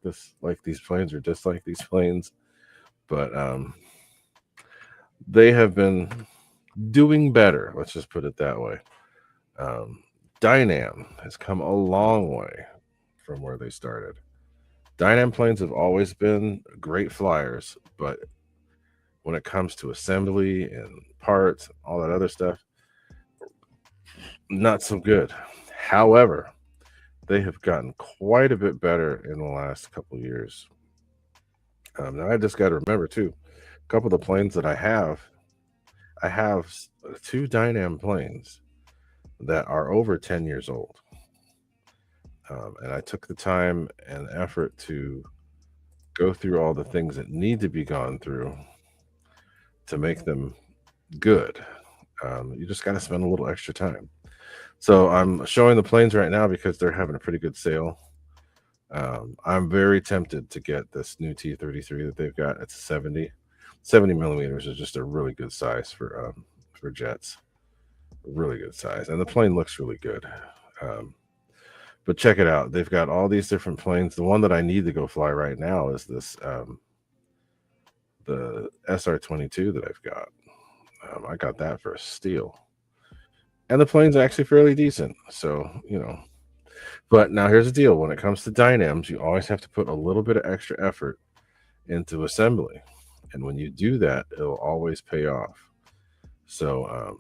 these planes or dislike these planes, but they have been doing better. Let's just put it that way. Dynam has come a long way from where they started. Dynam planes have always been great flyers, but when it comes to assembly and parts, all that other stuff, not so good. However, they have gotten quite a bit better in the last couple of years. Now I just got to remember too, a couple of the planes that I have 2 Dynam planes that are over 10 years old. And I took the time and effort to go through all the things that need to be gone through to make them good. You just got to spend a little extra time. So I'm showing the planes right now because they're having a pretty good sale. I'm very tempted to get this new T-33 that they've got. It's 70 millimeters is just a really good size for jets. Really good size, and the plane looks really good. But check it out. They've got all these different planes. The one that I need to go fly right now is this the SR-22 that I've got. I got that for a steal. And the plane's actually fairly decent. So, But now here's the deal. When it comes to Dynams, you always have to put a little bit of extra effort into assembly. And when you do that, it'll always pay off. So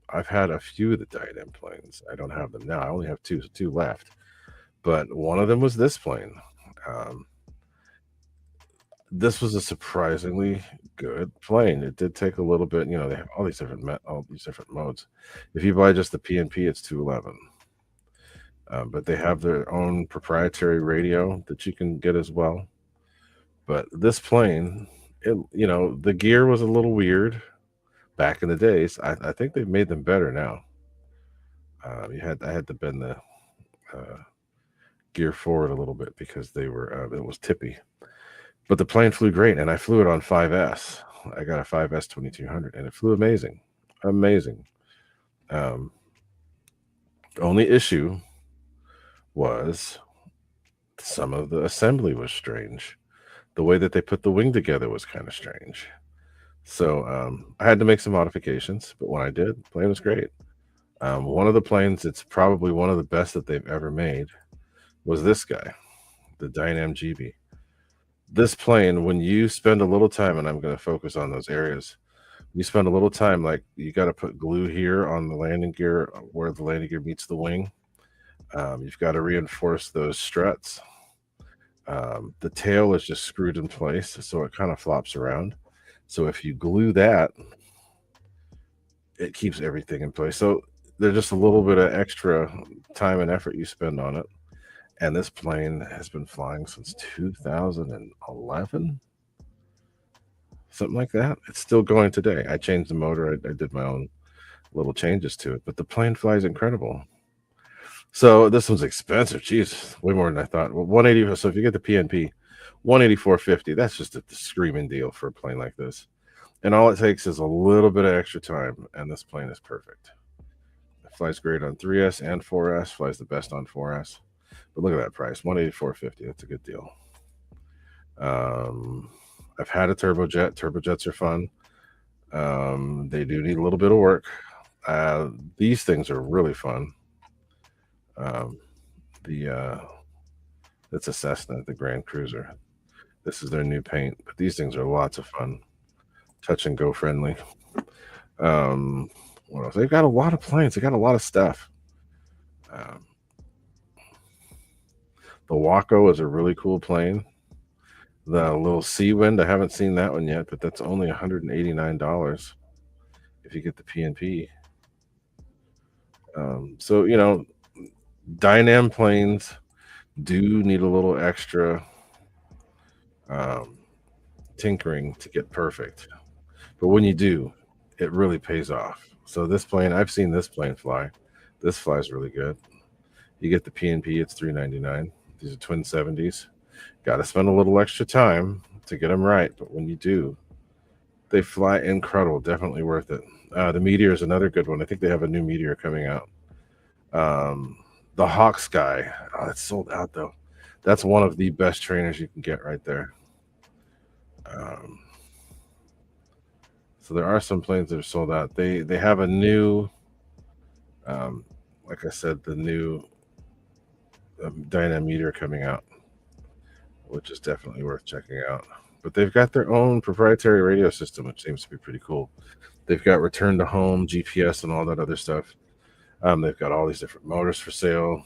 I've had a few of the Dynam planes. I don't have them now. I only have two left. But one of them was this plane. This was a surprisingly good plane. It did take a little bit. They have all these different modes. If you buy just the PNP, it's $211. But they have their own proprietary radio that you can get as well. But this plane, the gear was a little weird back in the days. I think they've made them better now. I had to bend the gear forward a little bit because it was tippy. But the plane flew great, and I flew it on 5S. I got a 5S 2200, and it flew amazing. The only issue was some of the assembly was strange. The way that they put the wing together was kind of strange. So I had to make some modifications, but when I did, the plane was great. One of the planes, it's probably one of the best that they've ever made, was this guy, the Dynam GB. This plane, when you spend a little time, and I'm going to focus on those areas, you spend a little time, like you got to put glue here on the landing gear where the landing gear meets the wing. You've got to reinforce those struts. The tail is just screwed in place, so it kind of flops around. So if you glue that, it keeps everything in place. So there's just a little bit of extra time and effort you spend on it. And this plane has been flying since 2011, something like that. It's still going today. I changed the motor. I did my own little changes to it, but the plane flies incredible. So this one's expensive. Jeez, way more than I thought. Well, 180. So if you get the PNP, 184.50. That's just a screaming deal for a plane like this. And all it takes is a little bit of extra time, and this plane is perfect. It flies great on 3S and 4S. Flies the best on 4S. But look at that price, 184.50. That's a good deal. I've had a turbojet. Turbojets are fun. They do need a little bit of work. These things are really fun. It's a Cessna, the Grand Cruiser. This is their new paint, but these things are lots of fun. Touch and go friendly. What else? They've got a lot of planes. They got a lot of stuff. The Waco is a really cool plane. The little Sea Wind, I haven't seen that one yet, but that's only $189 if you get the PNP. So Dynam planes do need a little extra tinkering to get perfect, but when you do, it really pays off. So this plane, I've seen this plane fly. This flies really good. You get the PNP, it's $399. These are twin 70s. Got to spend a little extra time to get them right, but when you do, they fly incredible. Definitely worth it. The Meteor is another good one. I think they have a new Meteor coming out. The Hawk Sky, it's sold out though. That's one of the best trainers you can get right there. So there are some planes that are sold out. They have a new, like I said, the new Dynam Meteor coming out, which is definitely worth checking out. But they've got their own proprietary radio system, which seems to be pretty cool. They've got return to home, GPS, and all that other stuff. They've got all these different motors for sale.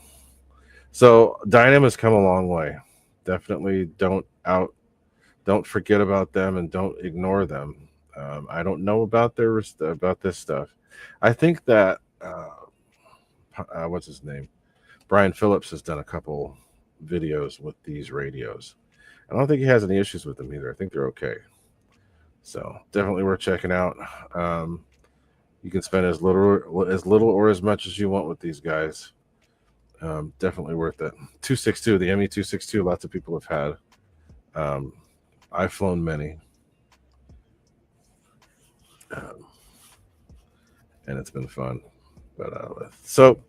So Dynam has come a long way. Definitely don't forget about them and don't ignore them. I don't know about this stuff. I think that what's his name? Brian Phillips has done a couple videos with these radios. I don't think he has any issues with them either. I think they're okay. So definitely worth checking out. You can spend as little or as much as you want with these guys. Definitely worth it. 262, the ME 262. Lots of people have had. I've flown many, and it's been fun. But so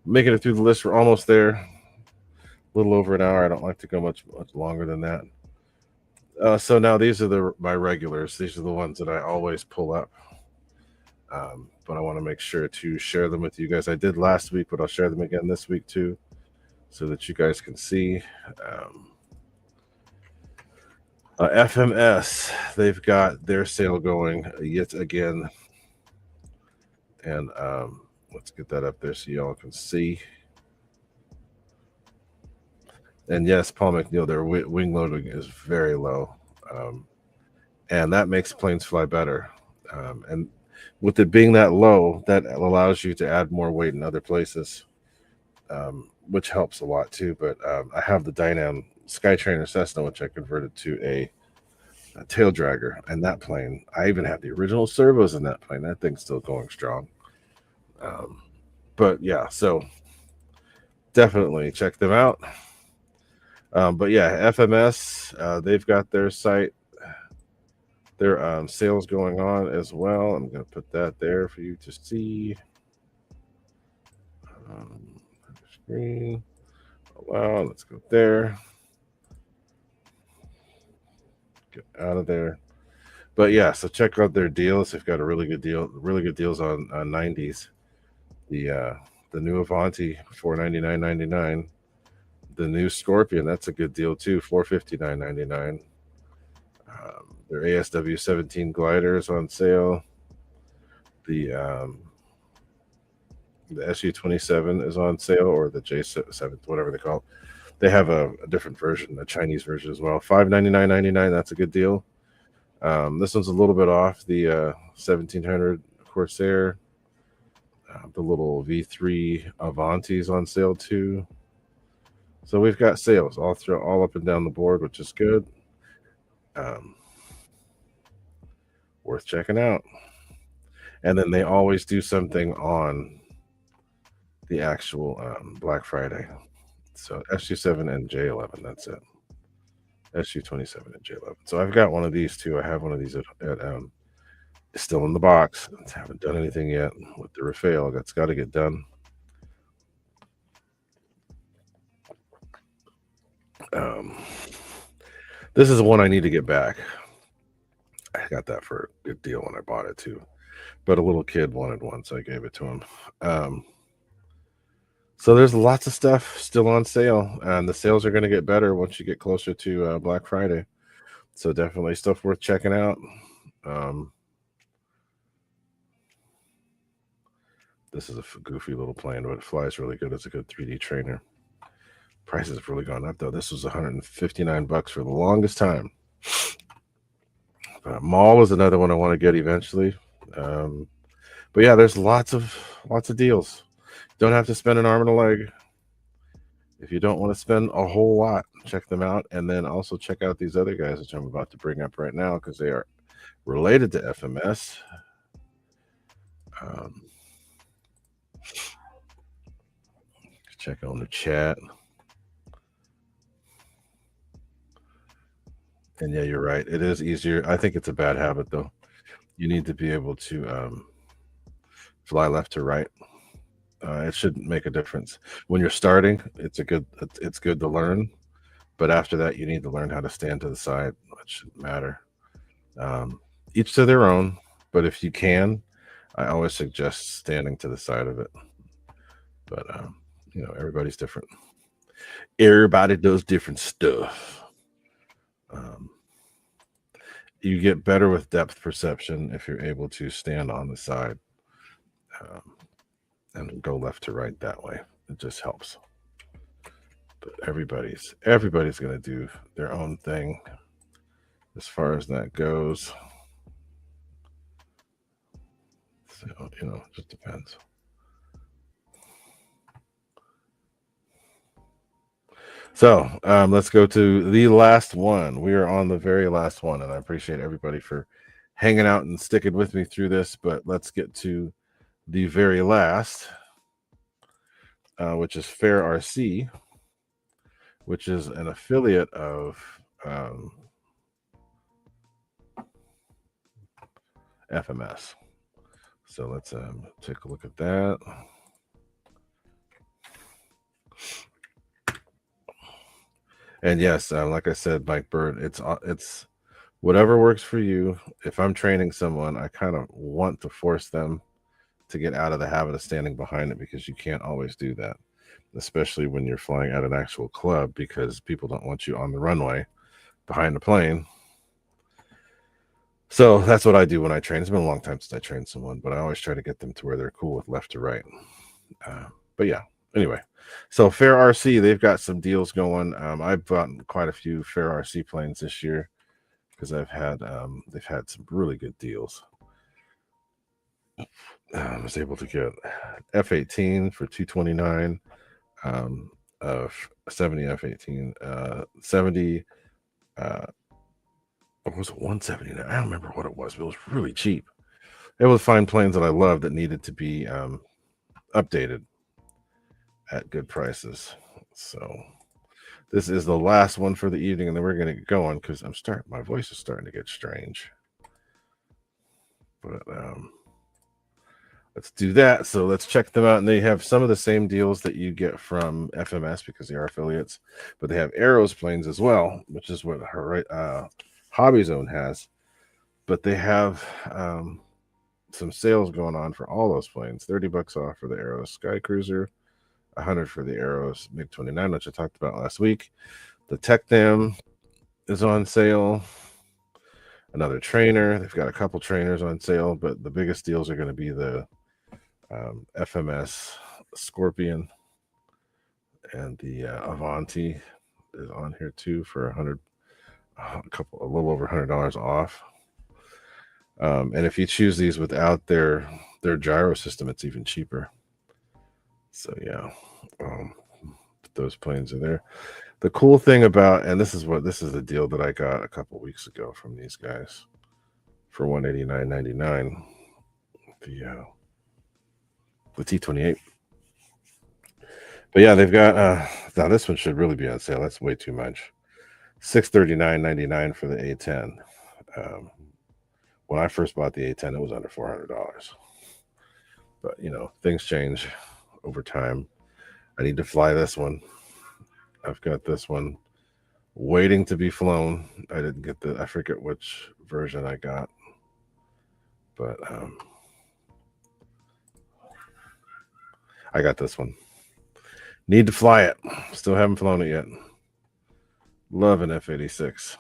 making it through the list, we're almost there. A little over an hour. I don't like to go much longer than that. So now these are my regulars. These are the ones that I always pull up. But I want to make sure to share them with you guys. I did last week, but I'll share them again this week too, so that you guys can see. FMS, they've got their sale going yet again. And let's get that up there so y'all can see. And yes, Paul McNeil, their wing loading is very low. And that makes planes fly better. And with it being that low, that allows you to add more weight in other places, which helps a lot too. But I have the Dynam Skytrainer Cessna, which I converted to a tail dragger, and that plane, I even have the original servos in that plane. That thing's still going strong. But yeah, so definitely check them out. But yeah, FMS, they've got their site, their sales going on as well. I'm going to put that there for you to see. Screen. Wow, let's go there. Get out of there. But yeah, so check out their deals. They've got a really good deals on 90s. The new Avanti, $499.99. The new Scorpion, that's a good deal too, $459.99. Their ASW 17 gliders on sale. The the SU-27 is on sale, or the J7, whatever they call it. They have a different version, a Chinese version as well. $599.99. That's a good deal. This one's a little bit off. The 1700 Corsair, the little V3 Avanti's on sale too. So we've got sales all up and down the board, which is good. Um, Worth checking out. And then they always do something on the actual Black Friday. So SU7 and J11, that's it. SU-27 and J11. So I've got one of these too. I have one of these at still in the box. Haven't done anything yet with the Rafael. That's got to get done. This is one I need to get back. I got that for a good deal when I bought it too, but a little kid wanted one, so I gave it to him. So there's lots of stuff still on sale, and the sales are going to get better once you get closer to Black Friday. So definitely stuff worth checking out. This is a goofy little plane, but it flies really good. It's a good 3D trainer. Prices have really gone up though. This was $159 for the longest time. Mall is another one I want to get eventually. But yeah, there's lots of deals. Don't have to spend an arm and a leg. If you don't want to spend a whole lot, check them out. And then also check out these other guys, which I'm about to bring up right now, because they are related to FMS. Check on the chat. And yeah, you're right. It is easier. I think it's a bad habit, though. You need to be able to fly left to right. It shouldn't make a difference when you're starting. It's good to learn, but after that, you need to learn how to stand to the side. It shouldn't matter. Each to their own, but if you can, I always suggest standing to the side of it. But everybody's different. Everybody does different stuff. You get better with depth perception if you're able to stand on the side and go left to right that way. It just helps. But everybody's going to do their own thing as far as that goes. So, it just depends. So let's go to the last one. We are on the very last one, and I appreciate everybody for hanging out and sticking with me through this. But let's get to the very last, which is Fair RC, which is an affiliate of FMS. So let's take a look at that. And yes, like I said, Mike Bird, it's whatever works for you. If I'm training someone, I kind of want to force them to get out of the habit of standing behind it, because you can't always do that, especially when you're flying at an actual club, because people don't want you on the runway behind the plane. So that's what I do when I train. It's been a long time since I trained someone, but I always try to get them to where they're cool with left to right. But yeah, anyway, so Fair RC, they've got some deals going. I've bought quite a few Fair RC planes this year because they've had some really good deals. I was able to get F-18 for $229, 70 F-18, 70. What was it, 179? I don't remember what it was, but it was really cheap. Able to find planes that I love that needed to be updated at good prices. So this is the last one for the evening, and then we're gonna get going because my voice is starting to get strange. But let's do that. So let's check them out. And they have some of the same deals that you get from FMS because they are affiliates, but they have Arrows planes as well, which is what Hobby Zone has. But they have some sales going on for all those planes. $30 off for the Arrows Sky Cruiser, $100 for the Arrows MiG-29, which I talked about last week. The Tech Dam is on sale. another trainer. They've got a couple trainers on sale, but the biggest deals are going to be the FMS Scorpion, and the Avanti is on here too for a little over $100 off. And if you choose these without their gyro system, it's even cheaper. So yeah, um, those planes are there. The cool thing about, and this is the deal that I got a couple weeks ago from these guys for $189.99. The T28. But yeah, they've got now this one should really be on sale. That's way too much. $639.99 for the A10. Um, when I first bought the A10, it was under $400. But things change over time. I need to fly this one. I've got this one waiting to be flown. I didn't get I forget which version I got, but I got this one. Need to fly it. Still haven't flown it yet. Love an F-86.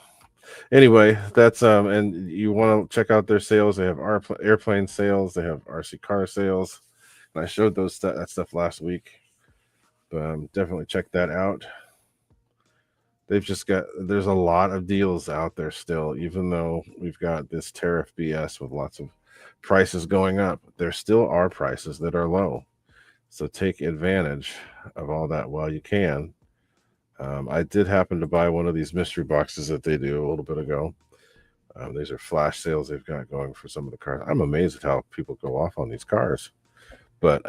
Anyway, that's and you want to check out their sales. They have airplane sales. They have RC car sales. And I showed that stuff last week. But definitely check that out. There's a lot of deals out there still, even though we've got this tariff BS with lots of prices going up. There still are prices that are low. So take advantage of all that while you can. I did happen to buy one of these mystery boxes that they do a little bit ago. These are flash sales they've got going for some of the cars. I'm amazed at how people go off on these cars, but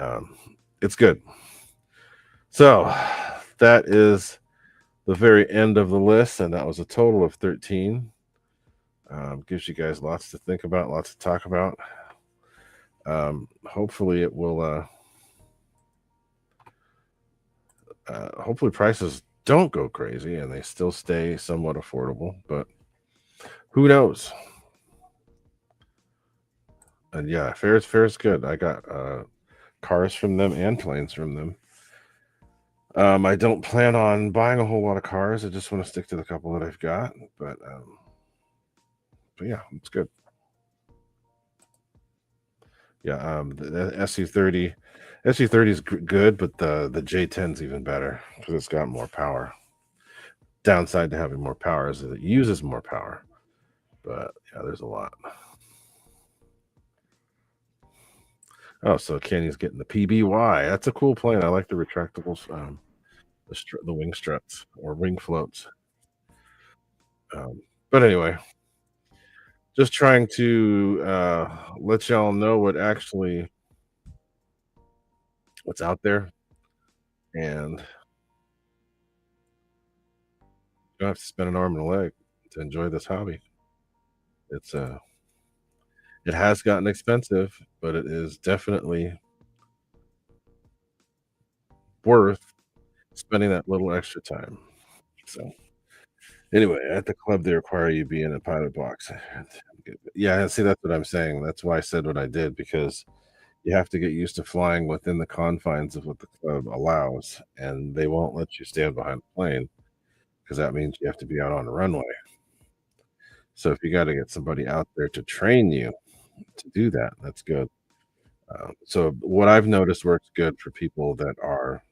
it's good. So that is the very end of the list, and that was a total of 13. Gives you guys lots to think about, lots to talk about. Hopefully it will hopefully prices don't go crazy and they still stay somewhat affordable, but who knows? And yeah, fair's good. I got cars from them and planes from them. I don't plan on buying a whole lot of cars. I just want to stick to the couple that I've got, but yeah, it's good. Yeah, the SU30 is good, but the J10 is even better because it's got more power. Downside to having more power is that it uses more power, but yeah, there's a lot. Oh, so Kenny's getting the PBY. That's a cool plane. I like the retractables, the wing struts or wing floats. But anyway, just trying to let y'all know what's out there, and you don't have to spend an arm and a leg to enjoy this hobby. It's it has gotten expensive, but it is definitely worth spending that little extra time. So anyway, at the club they require you be in a pilot box. Yeah, see, that's what I'm saying. That's why I said what I did, because you have to get used to flying within the confines of what the club allows, and they won't let you stand behind the plane because that means you have to be out on the runway. So if you got to get somebody out there to train you to do that, that's good. So what I've noticed works good for people that are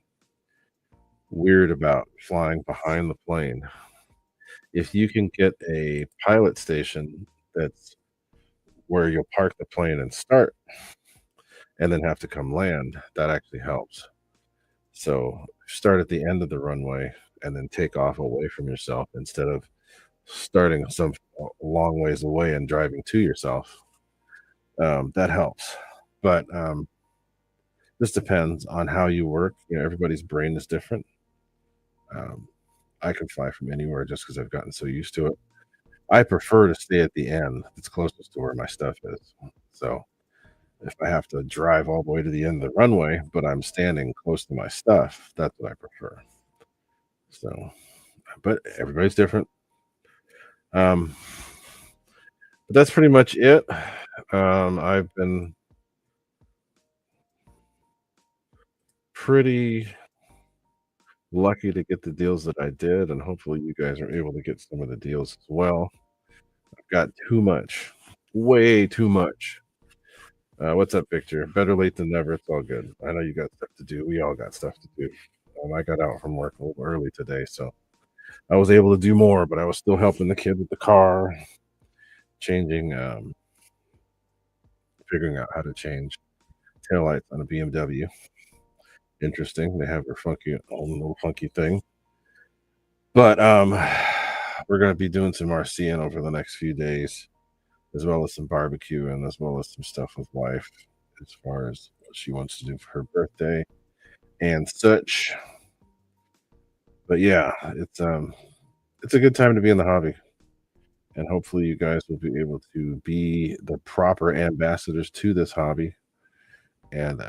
weird about flying behind the plane. If you can get a pilot station that's where you'll park the plane and start and then have to come land, that actually helps. So start at the end of the runway and then take off away from yourself instead of starting some long ways away and driving to yourself. That helps. But this depends on how you work. Everybody's brain is different. Um, I can fly from anywhere just because I've gotten so used to it. I prefer to stay at the end. It's closest to where my stuff is. So if I have to drive all the way to the end of the runway, but I'm standing close to my stuff, that's what I prefer. So, but everybody's different. Um, but that's pretty much it. I've been pretty lucky to get the deals that I did, and hopefully you guys are able to get some of the deals as well. Got too much, way too much. What's up, Victor? Better late than never. It's all good. I know you got stuff to do. We all got stuff to do. I got out from work a little early today, so I was able to do more, but I was still helping the kid with the car, changing, figuring out how to change taillights on a BMW. Interesting. They have their funky own little funky thing. But we're gonna be doing some RCing over the next few days, as well as some barbecue and as well as some stuff with wife as far as what she wants to do for her birthday and such. But yeah, it's a good time to be in the hobby. And hopefully you guys will be able to be the proper ambassadors to this hobby and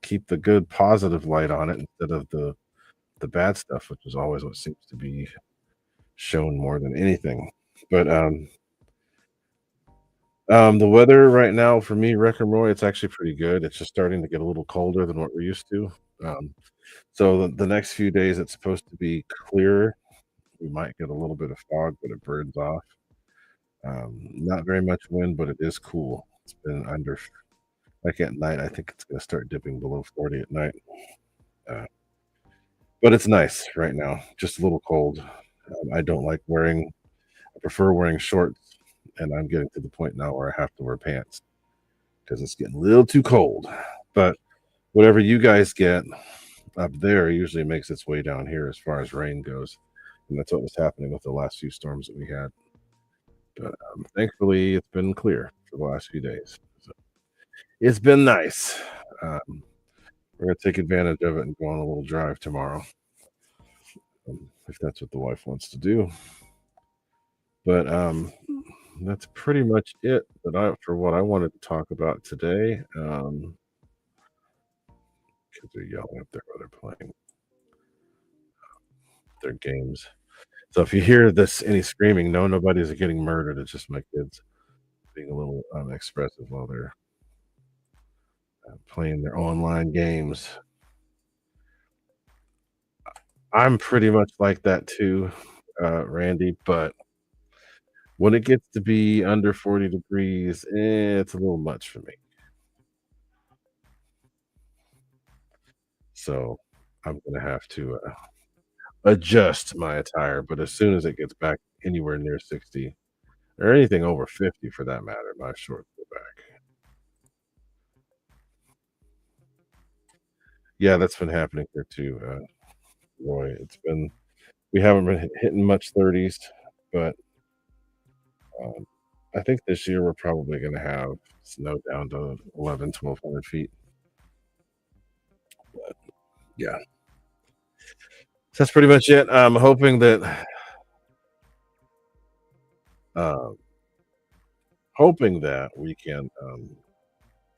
keep the good positive light on it instead of the bad stuff, which is always what seems to be shown more than anything. But the weather right now for me, Wreck and Roy, it's actually pretty good. It's just starting to get a little colder than what we're used to. Um, so the next few days, it's supposed to be clearer. We might get a little bit of fog, but it burns off. Not very much wind, but it is cool. It's been under like at night. I think it's going to start dipping below 40 at night. Uh, but it's nice right now. Just a little cold. I don't like wearing. I prefer wearing shorts, and I'm getting to the point now where I have to wear pants because it's getting a little too cold. But whatever you guys get up there usually makes its way down here as far as rain goes, and that's what was happening with the last few storms that we had. But thankfully, it's been clear for the last few days. So it's been nice. Um, we're gonna take advantage of it and go on a little drive tomorrow, if that's what the wife wants to do. But that's pretty much it that I for what I wanted to talk about today. Kids are yelling up there while they're playing their games. So if you hear this any screaming, no, nobody's getting murdered. It's just my kids being a little expressive while they're playing their online games. I'm pretty much like that too, Randy. But when it gets to be under 40 degrees, it's a little much for me. So I'm gonna have to adjust my attire. But as soon as it gets back anywhere near 60 or anything over 50 for that matter, my shorts go back. Yeah, that's been happening here too, Roy. It's been we haven't been hitting much 30s, but um, I think this year we're probably going to have snow down to 11, 1,200 feet. But yeah, so that's pretty much it. I'm uh, hoping that we can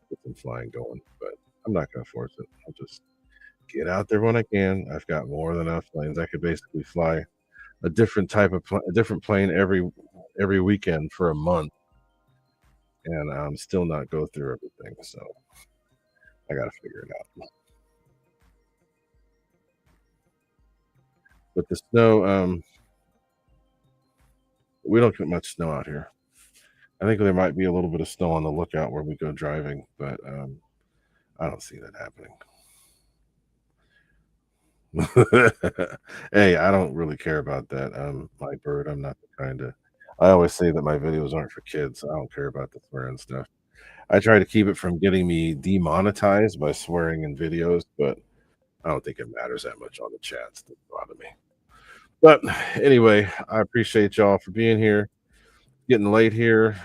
get some flying going, but I'm not going to force it. I'll just get out there when I can. I've got more than enough planes. I could basically fly a different a different plane every weekend for a month, and still not go through everything. So I got to figure it out. But the snow, we don't get much snow out here. I think there might be a little bit of snow on the lookout where we go driving, but I don't see that happening. Hey, I don't really care about that. My bird. I'm not the kind of. I always say that my videos aren't for kids. I don't care about the swearing stuff. I try to keep it from getting me demonetized by swearing in videos, but I don't think it matters that much on the chats that bother me. But anyway, I appreciate y'all for being here. Getting late here.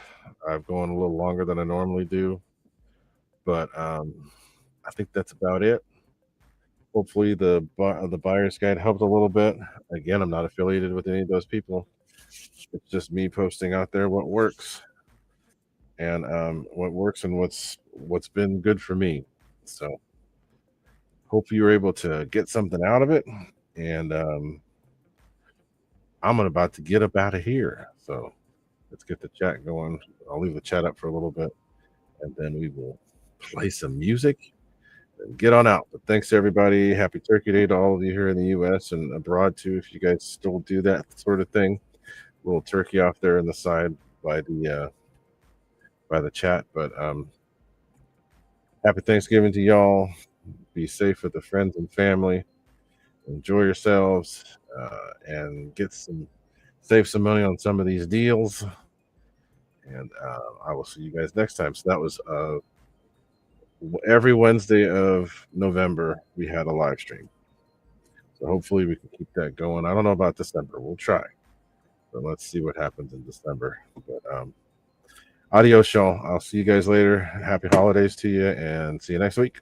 I've gone a little longer than I normally do, but I think that's about it. Hopefully, the buyer's guide helped a little bit. Again, I'm not affiliated with any of those people. It's just me posting out there what works and what works and what's been good for me. So, hope you were able to get something out of it. And I'm about to get up out of here. So, let's get the chat going. I'll leave the chat up for a little bit, and then we will play some music and get on out. But thanks everybody. Happy Turkey Day to all of you here in the US and abroad too, if you guys still do that sort of thing. A little turkey off there in the side. by the chat. But happy Thanksgiving to y'all. Be safe with the friends and family. Enjoy yourselves and get some save some money on some of these deals. And I will see you guys next time. So that was every Wednesday of November we had a live stream. So hopefully we can keep that going. I don't know about December. We'll try. But let's see what happens in December. But adios, y'all. I'll see you guys later. Happy holidays to you and see you next week.